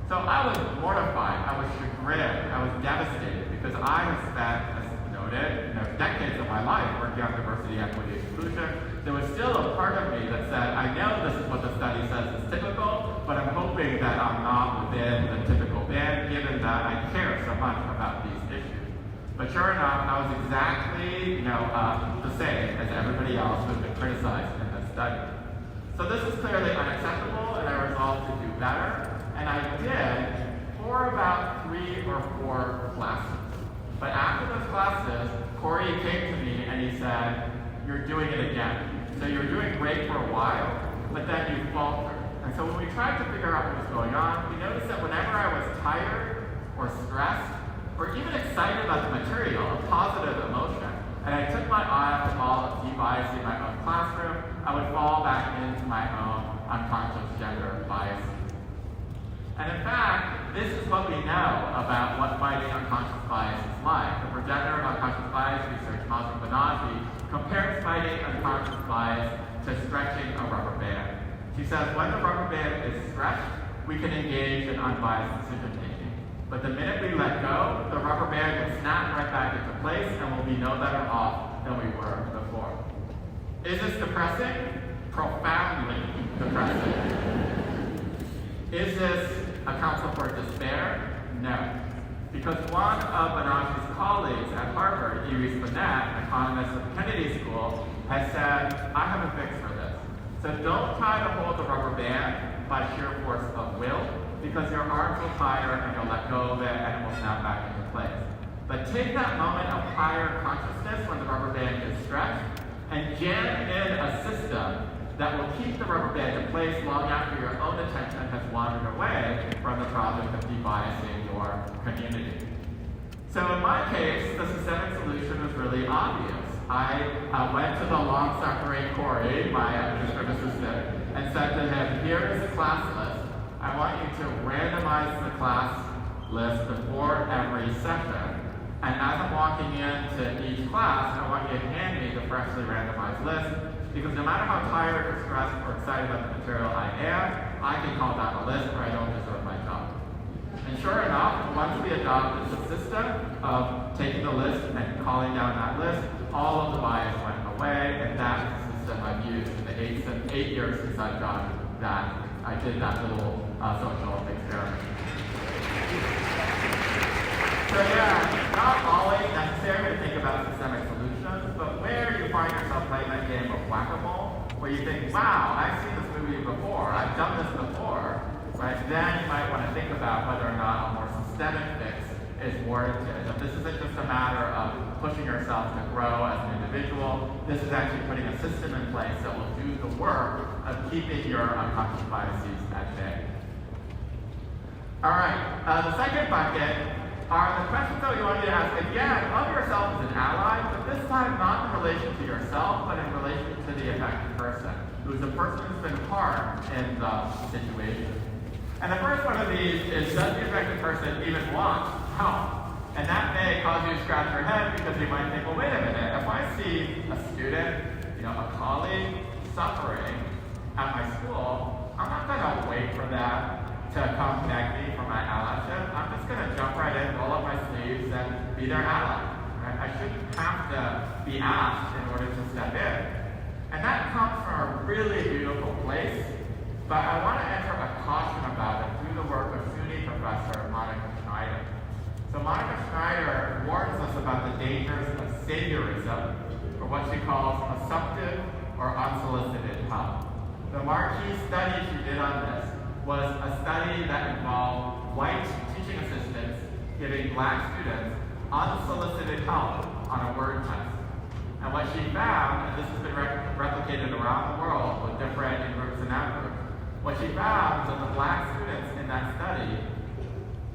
So I was mortified, I was chagrined, I was devastated because I have spent, as noted, decades of my life working on diversity, equity, and inclusion. There was still a part of me that said, I know this is what the study says is typical, but I'm hoping that I'm not within the typical band, given that I care so much about these issues. But sure enough, I was exactly, the same as everybody else who had been criticized in this study. So this is clearly unacceptable, and I resolved to do better, and I did for about 3 or 4 classes. But after those classes, Corey came to me and he said, you're doing it again. So you're doing great for a while, but then you faltered. And so when we tried to figure out what was going on, we noticed that whenever I was tired or stressed, or even excited about the material, a positive emotion, and I took my eye off the ball of de-biasing my own classroom, I would fall back into my own unconscious gender bias. And in fact, this is what we know about what fighting unconscious bias is like. The progenitor of unconscious bias research, Masha Banaji, compares fighting unconscious bias to stretching a rubber band. She says, when the rubber band is stretched, we can engage in unbiased decision-making. But the minute we let go, the rubber band will snap right back into place and we'll be no better off than we were before. Is this depressing? Profoundly depressing. Is this a counsel for despair? No. Because one of Banaji's colleagues at Harvard, Iris Burnett, economist at the Kennedy School, has said, I have a fix for this. So don't try to hold the rubber band by sheer force of will. because your arms will tire and you'll let go of it and it will snap back into place. But take that moment of higher consciousness when the rubber band is stretched and jam in a system that will keep the rubber band in place long after your own attention has wandered away from the project of debiasing your community. So in my case, the systemic solution was really obvious. I went to the long-suffering Corey, my administrative assistant, and said to him, here is a class list. I want you to randomize the class list before every session. And as I'm walking into each class, I want you to hand me the freshly randomized list, because no matter how tired or stressed or excited about the material I am, I can call down a list or I don't deserve my job. And sure enough, once we adopted the system of taking the list and calling down that list, all of the bias went away, and that's the system I've used in the 8 years since I've done that. I did that little social experiment. So yeah, not always necessary to think about systemic solutions, but where you find yourself playing that game of whack-a-mole, where you think, wow, I've seen this movie before, I've done this before, right? Then you might want to think about whether or not a more systemic fix is warranted. If this isn't just a matter of pushing yourself to grow as an individual, this is actually putting a system in place that will do the work of keeping your unconscious biases at bay. All right, the second bucket are the questions that we want you to ask again of yourself as an ally, but this time not in relation to yourself, but in relation to the affected person, who's the person who's been harmed in the situation. And the first one of these is, does the affected person even want help? And that may cause you to scratch your head because you might think, well, wait a minute, if I see a student, a colleague suffering at my school, I'm not going to wait for that to come connect me for my allyship. I'm just going to jump right in, roll up my sleeves, and be their ally. Right? I shouldn't have to be asked in order to step in. And that comes from a really beautiful place, but I want to enter a caution about it through the work of SUNY professor Monica Schneider. So Monica Schneider warns us about the dangers of saviorism, or what she calls assumptive or unsolicited help. The marquee study she did on this was a study that involved white teaching assistants giving black students unsolicited help on a word test. And what she found, and this has been replicated around the world with different in-groups and out-groups, what she found is that the black students in that study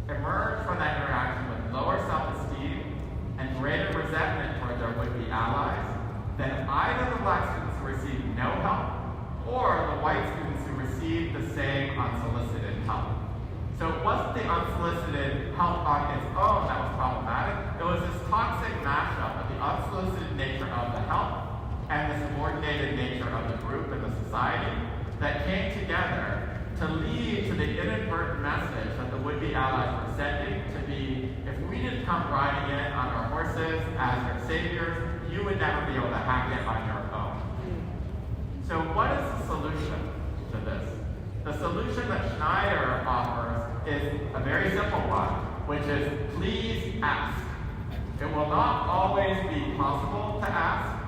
emerged from that interaction with lower self-esteem and greater resentment toward their would-be allies than either the black students who received no help or the white students who received the same unsolicited help. So it wasn't the unsolicited help on its own that was problematic. It was this toxic mashup of the unsolicited nature of the help and the subordinated nature of the group and the society that came together to lead to the inadvertent message that the would-be allies were sending to be, if we didn't come riding in on our horses as your saviors, you would never be able to hack it on your own. So what is the solution to this? The solution that Schneider offers is a very simple one, which is please ask. It will not always be possible to ask,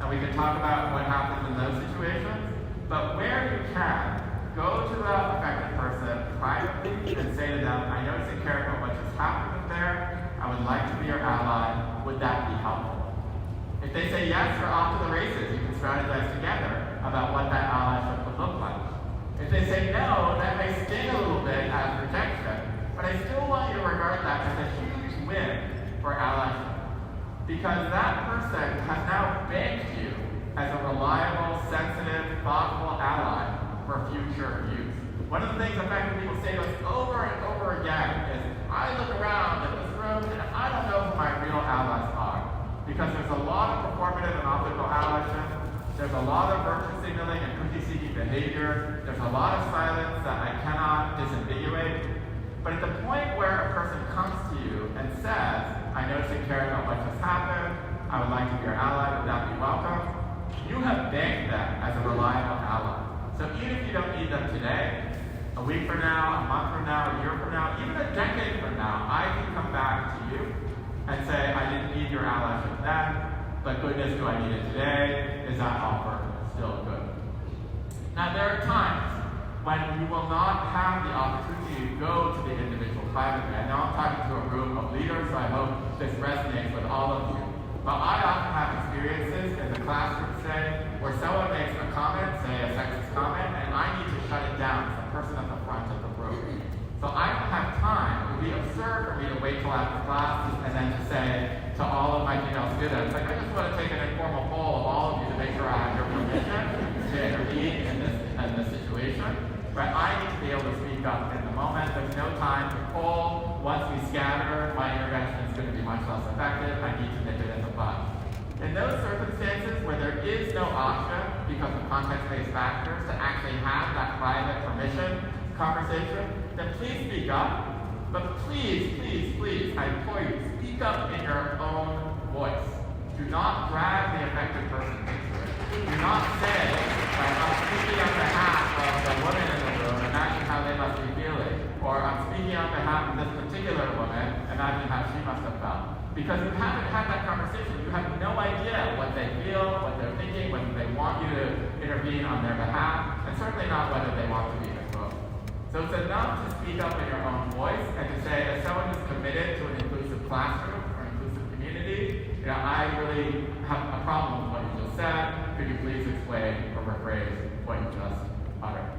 and we can talk about what happens in those situations, but where you can, go to the affected person privately and say to them, I notice and care about what just happened there. I would like to be your ally. Would that be helpful? If they say yes, you're off to the races. You can strategize together about what that allyship would look like. If they say no, that may sting a little bit as rejection, but I still want you to regard that as a huge win for allyship. Because that person has now banked you as a reliable, sensitive, thoughtful ally for future use. One of the things affected people say to us over and over again is, I look around at this room and I don't know who my real allies are. Because there's a lot of performative and optical allyship, there's a lot of virtue signaling and cookie-seeking behavior, there's a lot of silence that I cannot disambiguate. But at the point where a person comes to you and says, I notice and care about what just happened, I would like to be your ally, would that be welcome? You have banked them as a reliable ally. So even if you don't need them today, a week from now, a month from now, a year from now, even a decade from now, I can come back to you and say, I didn't need your allyship then, but goodness, do I need it today? Is that offer still good? Now, there are times when you will not have the opportunity to go to the individual privately. I know I'm talking to a room of leaders, so I hope this resonates with all of you. But I often have experiences in the classroom, say, where someone makes a comment, say a sexist comment, and I need to shut it down as the person at the front of the room. So I don't have time. It would be absurd for me to wait till after class and then to say to all of my female students, like, I just want to take an informal poll of all of you to make sure I have your permission to intervene in this situation. But I need to be able to speak up in the moment. There's no time to poll. Once we scatter, my intervention is going to be much less effective. I need to nip it in the bud. In those circumstances where there is no option, because of context-based factors, to actually have that private permission conversation, then please speak up. But please, please, please, I implore you, speak up in your own voice. Do not drag the affected person into it. Do not say, I'm speaking on behalf of the woman in the room, imagine how they must be feeling. Or I'm speaking on behalf of this particular woman, imagine how she must have felt. Because you haven't had that conversation, you have no idea what they feel, what they're thinking, whether they want you to intervene on their behalf, and certainly not whether they want to be exposed. So it's enough to speak up in your own voice and to say, as someone who's committed to an inclusive classroom or an inclusive community, I really have a problem with what you just said. Could you please explain or rephrase what you just uttered?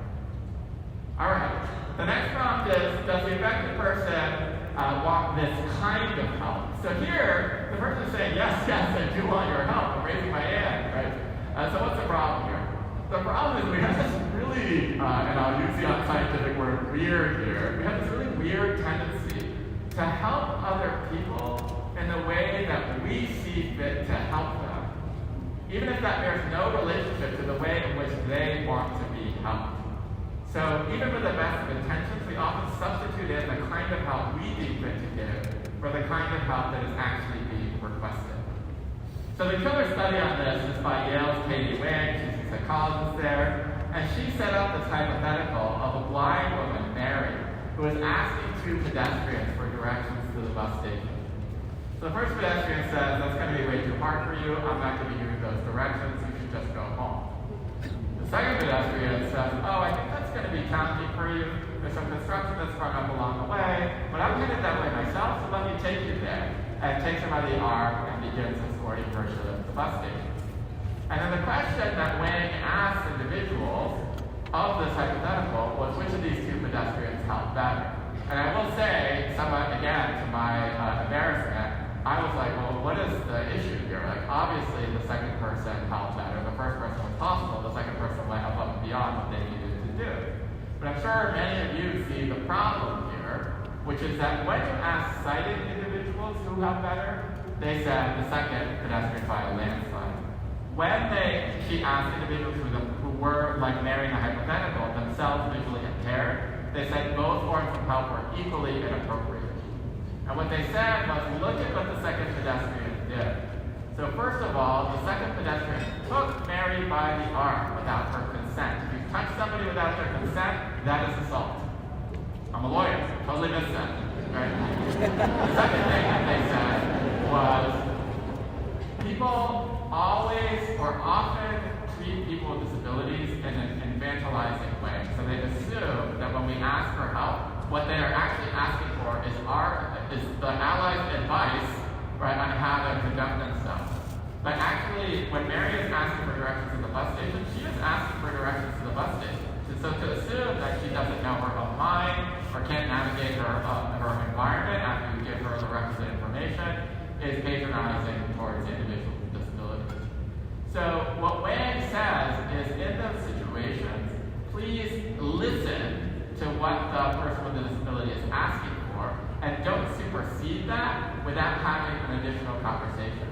All right. The next prompt is, does the affected person want this kind of help? So here, the person is saying, yes, I do want your help. I'm raising my hand, right? So what's the problem here? The problem is we have this really, and I'll use the unscientific word weird here, we have this really weird tendency to help other people in the way that we see fit to help them, even if that bears no relationship to the way in which they want to be helped. So even with the best of intentions, we often substitute in the kind of help we deem fit to give for the kind of help that is actually being requested. So the killer study on this is by Yale's Katie Wang. She's a psychologist there, and she set up this hypothetical of a blind woman, Mary, who is asking two pedestrians for directions to the bus station. So the first pedestrian says, that's going to be way too hard for you, I'm not going to give you those directions, you should just go home. The second pedestrian says, I think that's going to be challenging for you, there's some construction that's sprung up along the way, but I'm headed that way myself, so let me take you there. And takes her by the arm and begins escorting her to the bus station. And then the question that Wang asked individuals of this hypothetical was, which of these two pedestrians helped better? And I will say, somewhat again to my embarrassment, I was like, well, what is the issue here? Like, obviously the second person helped better. The first person was possible. The second person went above and beyond what they needed to do. But I'm sure many of you see the problem here, which is that when you ask sighted individuals who help better, they said the second pedestrian by a landslide. When she asked individuals who were, like Mary in the hypothetical, themselves visually impaired, they said both forms of help were equally inappropriate. And what they said was, look at what the second pedestrian did. So first of all, the second pedestrian took Mary by the arm without her consent. If you touch somebody without their consent, that is assault. I'm a lawyer, totally missed that. Right? The second thing that they said was, people always or often treat people with disabilities in an infantilizing way. So they assume that when we ask for help, what they are actually asking for is the allies' advice, right, on how to conduct themselves. But actually, when Mary is asking for directions to the bus station, she is asking for directions to the bus station. So to assume that she doesn't know her own mind or can't navigate her environment after you give her the requisite information is patronizing towards individuals with disabilities. So what Wang says is, in those situations, please listen to what the person with the disability is asking for, and don't supersede that without having an additional conversation.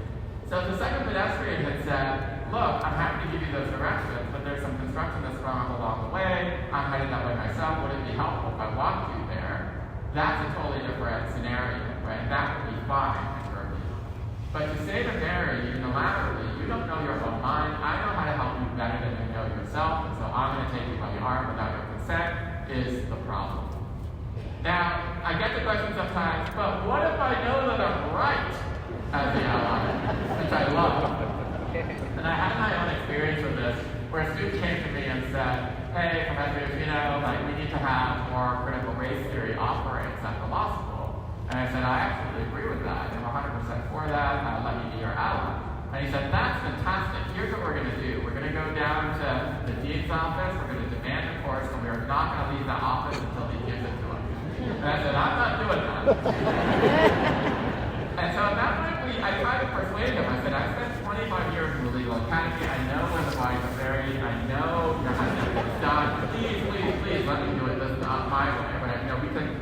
So the second pedestrian had said, look, I'm happy to give you those directions, but there's some construction that's sprung up along the way, I'm headed that way myself, would it be helpful if I walked you there? That's a totally different scenario, right? That would be fine in your view. But to say to Mary unilaterally, you don't know your own mind, I know how to help you better than you know yourself, and so I'm going to take you by the arm without your consent, is the problem. Now, I get the question sometimes, but what if I know that I'm right as the ally, which I love. And I had my own experience with this where a student came to me and said, hey, Professor Yoshino, like, we need to have more critical race theory offerings at the law school. And I said, I absolutely agree with that. I'm 100% for that. Let me be your ally. And he said, that's fantastic. Here's what we're going to do. We're going to go down to the dean's office. We're going to demand a course, and we are not going to leave that office until he gives it to us. And I said, I'm not doing that. And so at that point, I tried to persuade him. I said, I spent 25 years in the legal academy. I know where the bodies are buried. I know how to get this done. Please, let me do it this not my way. Right? We can,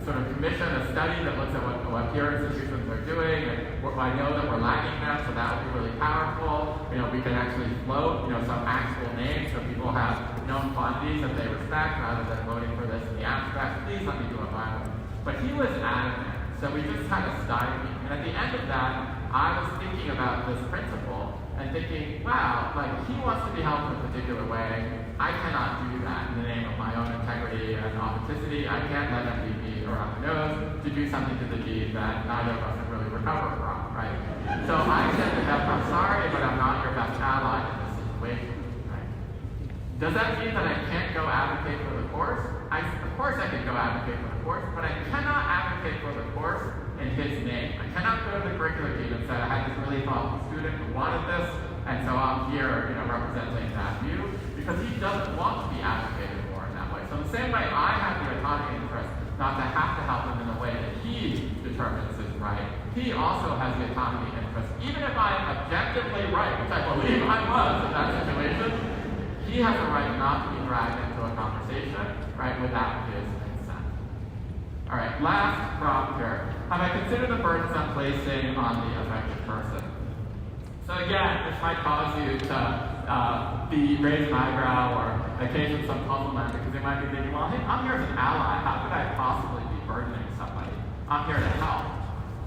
sort of commission a study that looks at what peer institutions are doing, and I know that we're lacking them, so that would be really powerful. We can actually float, some actual names so people have known quantities that they respect rather than voting for this in the abstract. Please let me do it my way. But he was adamant, so we just kind of stymied. And at the end of that, I was thinking about this principle and thinking, wow, like he wants to be held in a particular way. I cannot do that in the name of my own integrity and authenticity. I can't let him lead me around the nose to do something to the deed that neither of us can really recover from, right? So I said to him, I'm sorry, but I'm not your best ally in this situation, right? Does that mean that I can't go advocate for the course? Of course I can go advocate for the course, but I cannot advocate for the course in his name. I cannot go to the curriculum team and say, I had this really thoughtful student who wanted this, and so I'm here, representing that view, because he doesn't want to be advocated for in that way. So in the same way I have the autonomy and interest not to have to help him in the way that he determines is right, he also has the autonomy and interest. Even if I'm objectively right, which I believe I was in that situation, he has the right not to be dragged into a conversation, right, without his consent. All right, last prompt here. Have I considered the burdens I'm placing on the affected person? So again, this might cause you to raise an eyebrow or occasion some puzzlement, because they might be thinking, well, hey, I'm here as an ally. How could I possibly be burdening somebody? I'm here to help.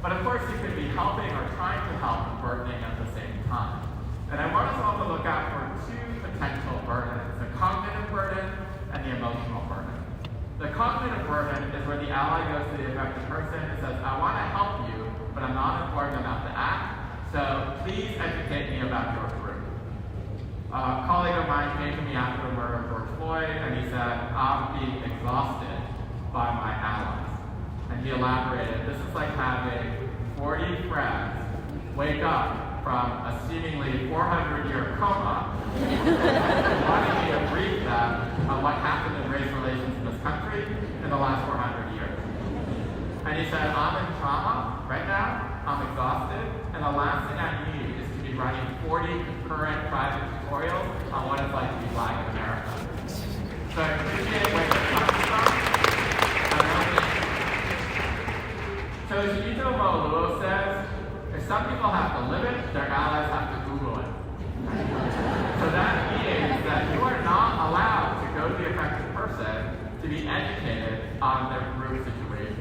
But of course, you could be helping or trying to help and burdening at the same time. And I want us all to look out for two potential burdens, the cognitive burden and the emotional burden. The cognitive burden is where the ally goes to the affected person and says, I want to help you, but I'm not informed enough to act. So please educate me about your group. A colleague of mine came to me after the murder of George Floyd, and he said, I'm being exhausted by my allies. And he elaborated, this is like having 40 friends wake up from a seemingly 400-year coma, wanting me to brief them on what happened in race relations in this country in the last 400 years. And he said, I'm in trauma right now, I'm exhausted, and the last thing I need is to be writing 40 concurrent private tutorials on what it's like to be Black in America. So I appreciate where you're coming from. So as Ito Moluo says, if some people have to live it, their allies have to Google it. So that means that you are not allowed to go to the affected person to be educated on their group situation.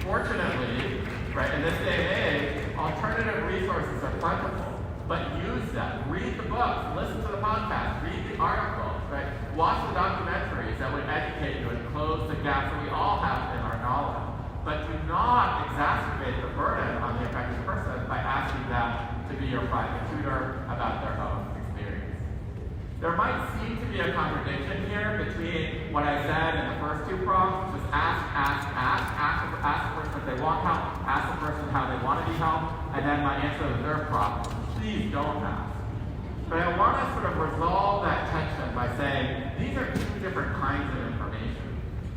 Fortunately, right, in this day and age, alternative resources are plentiful, but use them. Read the books, listen to the podcast, read the articles, right? Watch the documentaries that would educate you and close the gaps that we all have in our knowledge. But do not exacerbate the burden on the affected person by asking them to be your private tutor about their own experience. There might seem to be a contradiction here between what I said in the first two prompts, which is ask the person if they want help, ask the person how they want to be helped, and then my answer to the third prompt, please don't ask. But I want to sort of resolve that tension by saying these are two different kinds of information.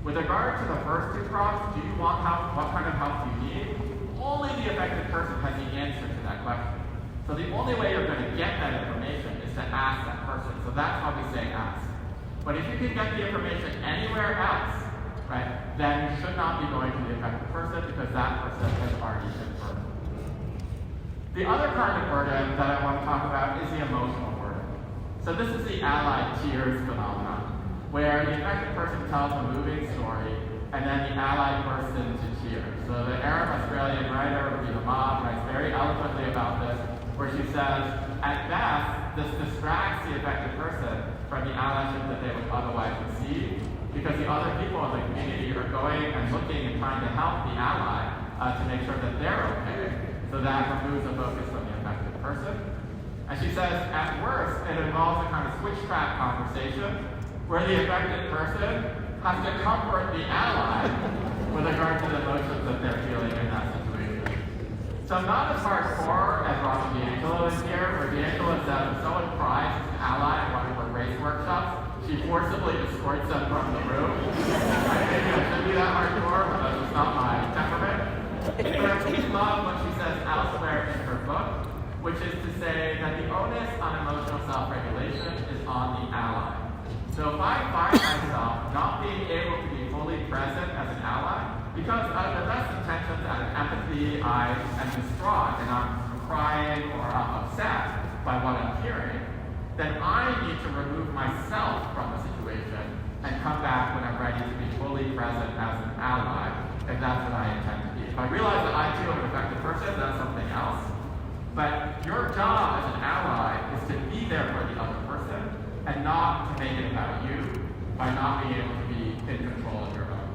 With regard to the first two prompts, do you want help? What kind of help do you need? Only the affected person has the answer to that question. So the only way you're going to get that information is to ask that person. So that's why we say ask. But if you can get the information anywhere else, right, then you should not be going to the affected person because that person has already been burdened. The other kind of burden that I want to talk about is the emotional burden. So this is the allied tears phenomenon, where the affected person tells a moving story and then the allied bursts into tears. So the Arab-Australian writer, Rita Mobb, writes very eloquently about this, where she says, at best, this distracts the affected person from the allyship that they would otherwise receive, because the other people in the community are going and looking and trying to help the ally to make sure that they're okay. So that removes the focus from the affected person. And she says, at worst, it involves a kind of switch track conversation where the affected person has to comfort the ally with regard to the emotions that they're feeling in that situation. So I'm not as hardcore as Roger D'Angelo is here, where D'Angelo says if someone cries as an ally at one of her race workshops, she forcibly escorts them from the room. I think I should be that hardcore, but that's just not my temperament. But I really love what she says elsewhere in her book, which is to say that the onus on emotional self-regulation is on the ally. So if I find myself not being able to be fully present as an ally, because out of the best intentions, out of empathy, I am distraught and I'm crying or I'm upset by what I'm hearing, then I need to remove myself from the situation and come back when I'm ready to be fully present as an ally, if that's what I intend to be. If I realize that I too am an affected person, that's something else. But your job as an ally is to be there for the other person and not to make it about you by not being able to be in control of your own.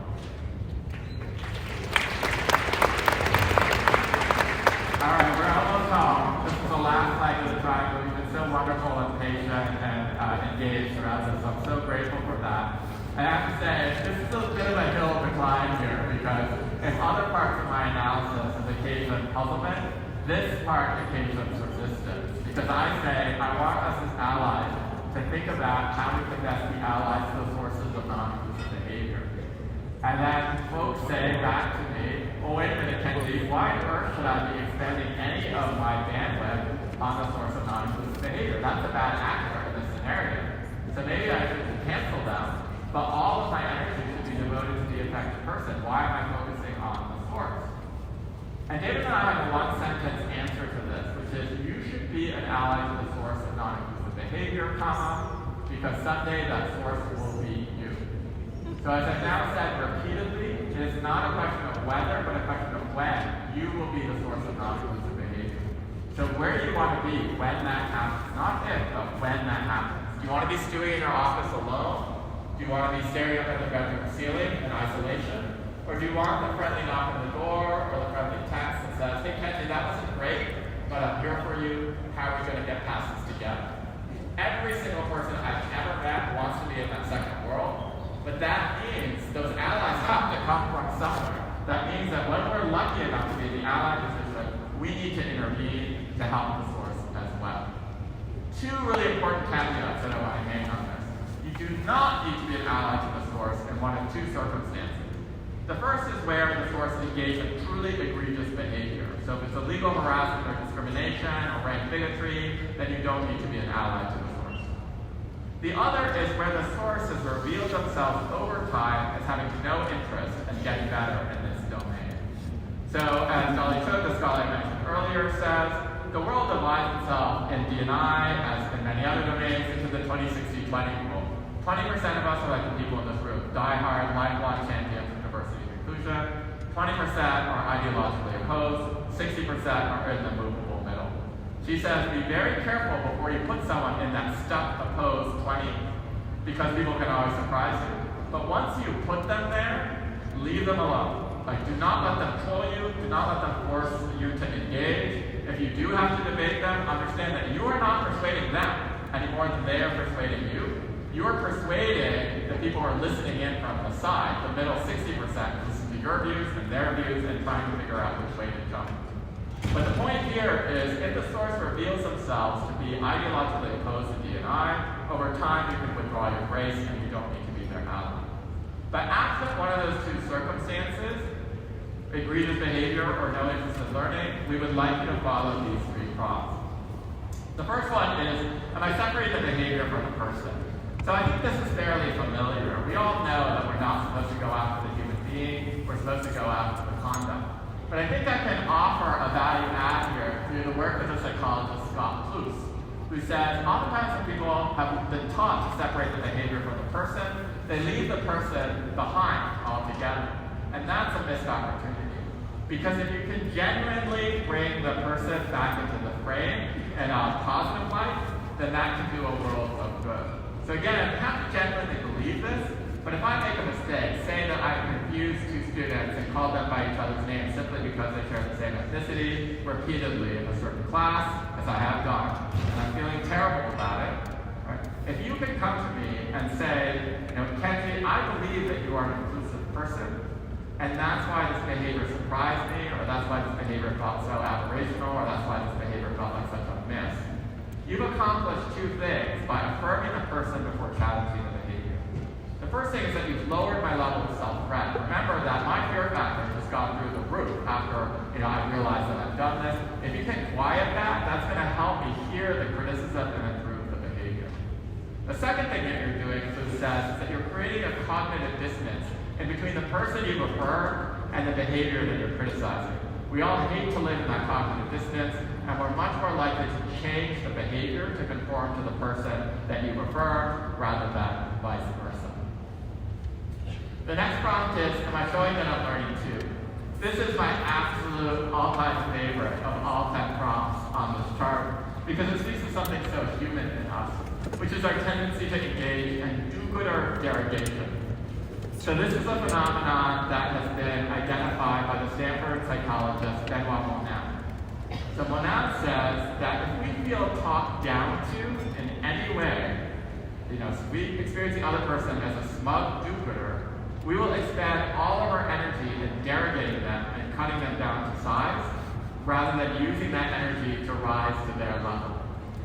All right, we're almost home. This is the last leg of the triangle. You've been so wonderful and patient and engaged throughout this. I'm so grateful for that. And I have to say, this is a bit of a hill to climb here because if other parts of my analysis have occasioned puzzlement, this part occasions resistance. Because I say, I want us as allies to think about how we can best be allies to the sources of non-inclusive behavior. And then folks say back to me, well, wait a minute, Kenji, why on earth should I be expending any of my bandwidth on the source of non-inclusive behavior? That's a bad actor in this scenario. So maybe I should cancel them, but all of my energy should be devoted to the affected person. Why am I focusing on the source? And David and I have a one-sentence answer to this, which is you should be an ally to the source of non-inclusive behavior, because someday that source will be you. So as I've now said repeatedly, it is not a question of whether, but a question of when you will be the source of non-inclusive behavior. So where do you want to be when that happens? Not if, but when that happens. Do you want to be stewing in your office alone? Do you want to be staring up at the bedroom ceiling in isolation? Or do you want the friendly knock on the door or the friendly text that says, hey Kenji, that wasn't great, but I'm here for you. How are we going to get past this together? Every single person I've ever met wants to be in that second world, but that means those allies have to come from somewhere. That means that when we're lucky enough to be in the ally position, we need to intervene to help the source as well. Two really important caveats that I want to make on this. You do not need to be an ally to the source in one of two circumstances. The first is where the source engages in truly egregious behavior. So if it's illegal harassment or discrimination or rank bigotry, then you don't need to be an ally to the source. The other is where the source has revealed themselves over time as having no interest in getting better in this domain. So as Dolly Cho, the scholar I mentioned earlier, says, the world divides itself in D&I, as in many other domains, into the 20-60-20 rule. 20% of us are like the people in this room, die-hard, lifelong champions of diversity and inclusion. 20% are ideologically opposed. 60% are in the movable middle. She says, be very careful before you put someone in that stuck opposed 20, because people can always surprise you. But once you put them there, leave them alone. Like, do not let them troll you. Do not let them force you to engage. If you do have to debate them, understand that you are not persuading them any more than they are persuading you. You are persuading the people who are listening in from the side, the middle 60%, listen to your views and their views and trying to figure out which way to jump. But the point here is, if the source reveals themselves to be ideologically opposed to D&I, over time you can withdraw your grace and you don't need to be their ally. But absent one of those two circumstances, egregious behavior or no interest in learning, we would like you to follow these three prompts. The first one is, am I separating the behavior from the person? So I think this is fairly familiar. We all know that we're not supposed to go after the human being, we're supposed to go after the conduct. But I think I can offer a value add here through the work of the psychologist Scott Plous, who says oftentimes when people have been taught to separate the behavior from the person, they leave the person behind altogether. And that's a missed opportunity. Because if you can genuinely bring the person back into the frame in a positive light, then that can do a world of good. So again, you have to genuinely believe this, but if I make a mistake, say that I confused two students and called them by each other's names simply because they share the same ethnicity repeatedly in a certain class, as I have done, and I'm feeling terrible about it, right? If you could come to me and say, Kenji, I believe that you are an inclusive person, and that's why this behavior surprised me, or that's why this behavior felt so aberrational, or that's why this behavior felt like such a miss. You've accomplished two things by affirming the person before challenging the behavior. The first thing is that you've lowered my level of self-threat. Remember that my fear factor has just gone through the roof after I realized that I've done this. If you can quiet that, that's going to help me hear the criticism and improve the behavior. The second thing that you're doing, so it says, is that you're creating a cognitive dissonance in between the person you've affirmed and the behavior that you're criticizing. We all hate to live in that cognitive dissonance, and we're much more likely to change the behavior to conform to the person that you've affirmed rather than vice versa. The next prompt is, am I showing that I'm learning too? This is my absolute all-time favorite of all 10 prompts on this chart because it speaks to something so human in us, which is our tendency to engage in do-gooder derogation. So this is a phenomenon that has been identified by the Stanford psychologist Monad. So Monad says that if we feel talked down to in any way, so we experience the other person as a smug do-gooder, we will expend all of our energy in derogating them and cutting them down to size, rather than using that energy to rise to their level.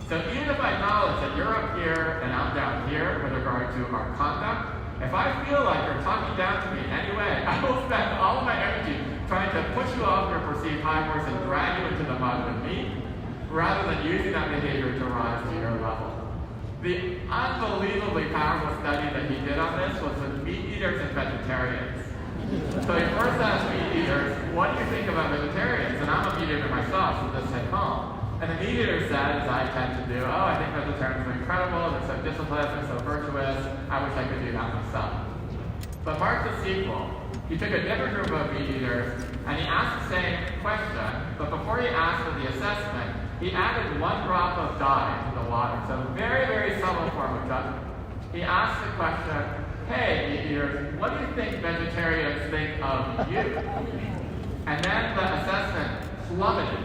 So even if I acknowledge that you're up here and I'm down here with regard to our conduct, if I feel like you're talking down to me in any way, I will spend all of my energy trying to push you off your perceived high horse and drag you into the mud with me, rather than using that behavior to rise to your level. The unbelievably powerful study that he did on this was with meat eaters and vegetarians. So he first asked meat eaters, what do you think about vegetarians? And I'm a meat eater myself, so this hit home. And the meat eater said, as I tend to do, I think vegetarians are incredible, they're so disciplined, they're so virtuous, I wish I could do that myself. But mark the sequel. He took a different group of meat eaters, and he asked the same question, but before he asked for the assessment, he added 1 drop of dye to the water. So very, very subtle form of judgment. He asked the question, hey, meat eaters, what do you think vegetarians think of you? And then the assessment plummeted,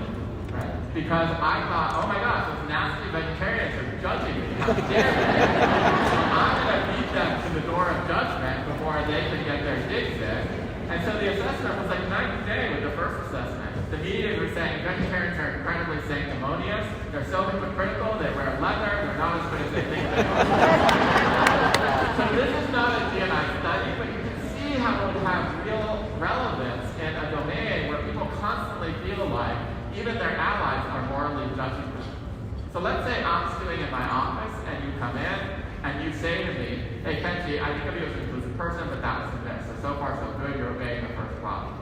right? Because I thought, oh my gosh, those nasty vegetarians are judging me. How dare they? I'm going to beat them to the door of judgment before they can get their digs in. And so the assessment was like night and day with the first assessment. The media were saying vegetarians are incredibly sanctimonious, they're so hypocritical, they wear leather, they're not as good as they think they are. So this is not a D&I study, but you can see how it would have real relevance in a domain where people constantly feel like even their allies are morally judging them. So let's say I'm stewing in my office and you come in and you say to me, hey Kenji, I think of you as an inclusive person, but that was a miss. So far so good, you're obeying the first prompt.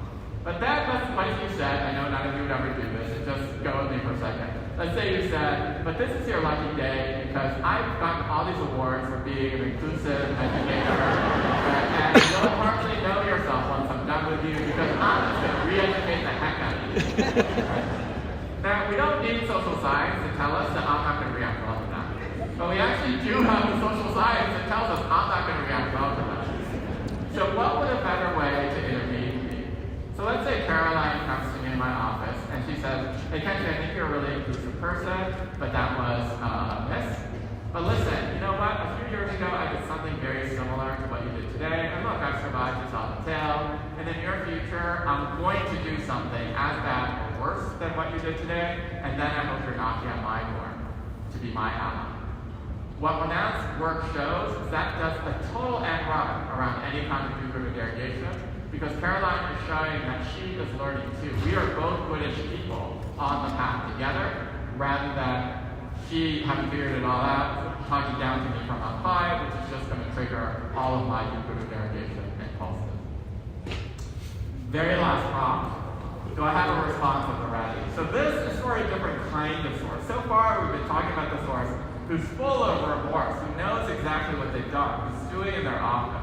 But then, like you said, I know none of you would ever do this, and just go with me for a second. Let's say you said, but this is your lucky day because I've gotten all these awards for being an inclusive educator, and you'll hardly know yourself once I'm done with you because I'm just going to re-educate the heck out of you. Right? Now, we don't need social science to tell us that I'm not going to react well to that. But we actually do have the social science that tells us I'm not going to react well to that. So what would a better way to intervene be? So let's say Caroline comes to me in my office and she says, hey Kenji, I think you're a really inclusive person, but that was a miss. But listen, you know what? A few years ago I did something very similar to what you did today, and look, I've survived to tell the tale, and in your future, I'm going to do something as bad or worse than what you did today, and then I hope you're knocking on my door to be my ally. What Monad's work shows is that does a total end run around any kind of do-gooder derogation, because Caroline is showing that she is learning too. We are both Goodish people on the path together, rather than she having figured it all out, talking down to me from up high, which is just going to trigger all of my do-gooder derogation impulses. Very last prompt. Do I have a response already? So this is for a different kind of source. So far, we've been talking about the source who's full of remorse, who knows exactly what they've done, who's stewing in their office.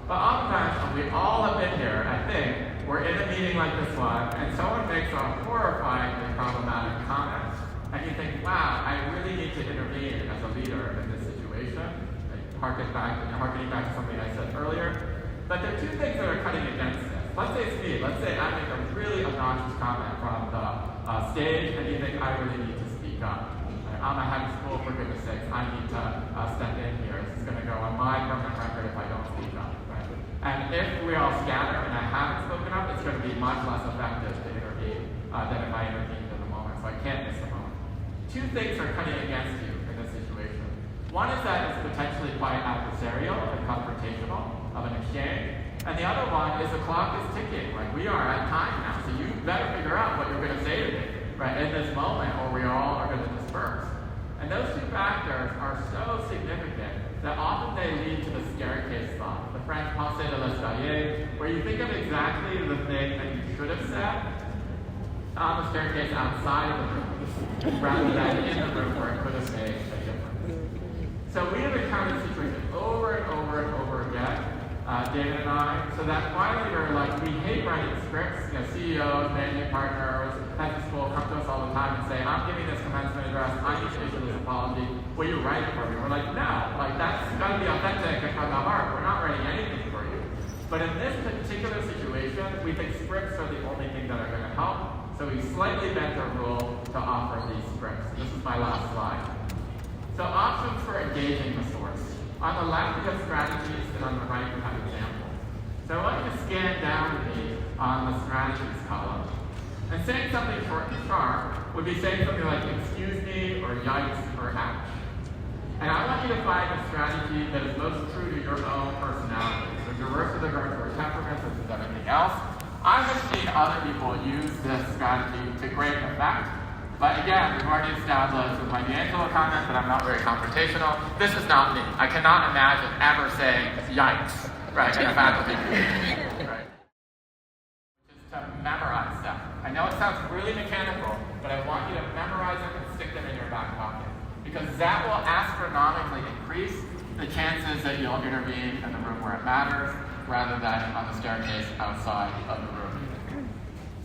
But oftentimes, we all have been here, I think, we're in a meeting like this one, and someone makes a horrifyingly problematic comment, and you think, wow, I really need to intervene as a leader in this situation, harkening back to something I said earlier. But there are two things that are cutting against this. Let's say it's me. Let's say I make a really obnoxious comment from the stage, and you think I really need to speak up. I'm a head of school, for goodness sakes, I need to step in here. This is going to go on my permanent record if I don't speak up, right? And if we all scatter and I haven't spoken up, it's going to be much less effective to intervene than if I intervened in the moment, so I can't miss the moment. Two things are cutting against you in this situation. One is that it's potentially quite adversarial and confrontational of an exchange, and the other one is the clock is ticking. Like, we are at time now, so you better figure out what you're going to say to me, right, in this moment, or we all are going to disperse. And those two factors are so significant that often they lead to the staircase thought, the French pensée de l'escalier, where you think of exactly the thing that you should have said on the staircase outside of the room, rather than in the room where it could have made a difference. So we have encountered situations over and over and over again, David and I, so that finally we're like, we hate writing scripts. CEOs, managing partners, heads of school come to us all the time and say, I'm giving this commencement address, I need to issue this apology, will you write it for me? We're like, no, like that's got to be authentic and from the heart. We're not writing anything for you. But in this particular situation, we think scripts are the only thing that are going to help. So we slightly bent our rule to offer these scripts. This is my last slide. So options for engaging the source. On the left, we have strategies, and on the right, we have examples. So I want you to scan down with me on the strategies column. And saying something short and sharp would be saying something like, excuse me, or yikes, or ouch. And I want you to find a strategy that is most true to your own personality. So diverse of the diverse or temperaments, such as everything else. I have seen other people use this strategy to great effect. But again, we've already established with my D'Angelo comment that I'm not very confrontational. This is not me. I cannot imagine ever saying yikes, right, in a faculty meeting, right? Just to memorize stuff. I know it sounds really mechanical, but I want you to memorize them and stick them in your back pocket. Because that will astronomically increase the chances that you'll intervene in the room where it matters, rather than on the staircase outside of the room.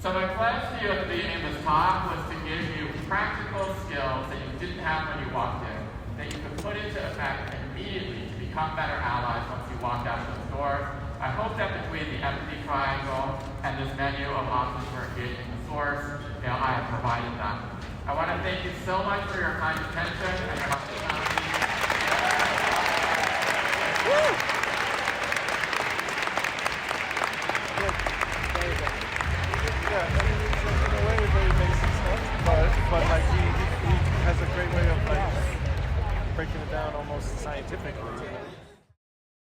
So my pledge to you at the beginning of this talk was to give you practical skills that you didn't have when you walked in, that you could put into effect immediately to become better allies once you walked out those doors. I hope that between the empathy triangle and this menu of options for engaging the source, I have provided that. I want to thank you so much for your kind attention and your hospitality. Yeah, I mean, it's in a way very basic stuff, but like he has a great way of like breaking it down almost scientifically.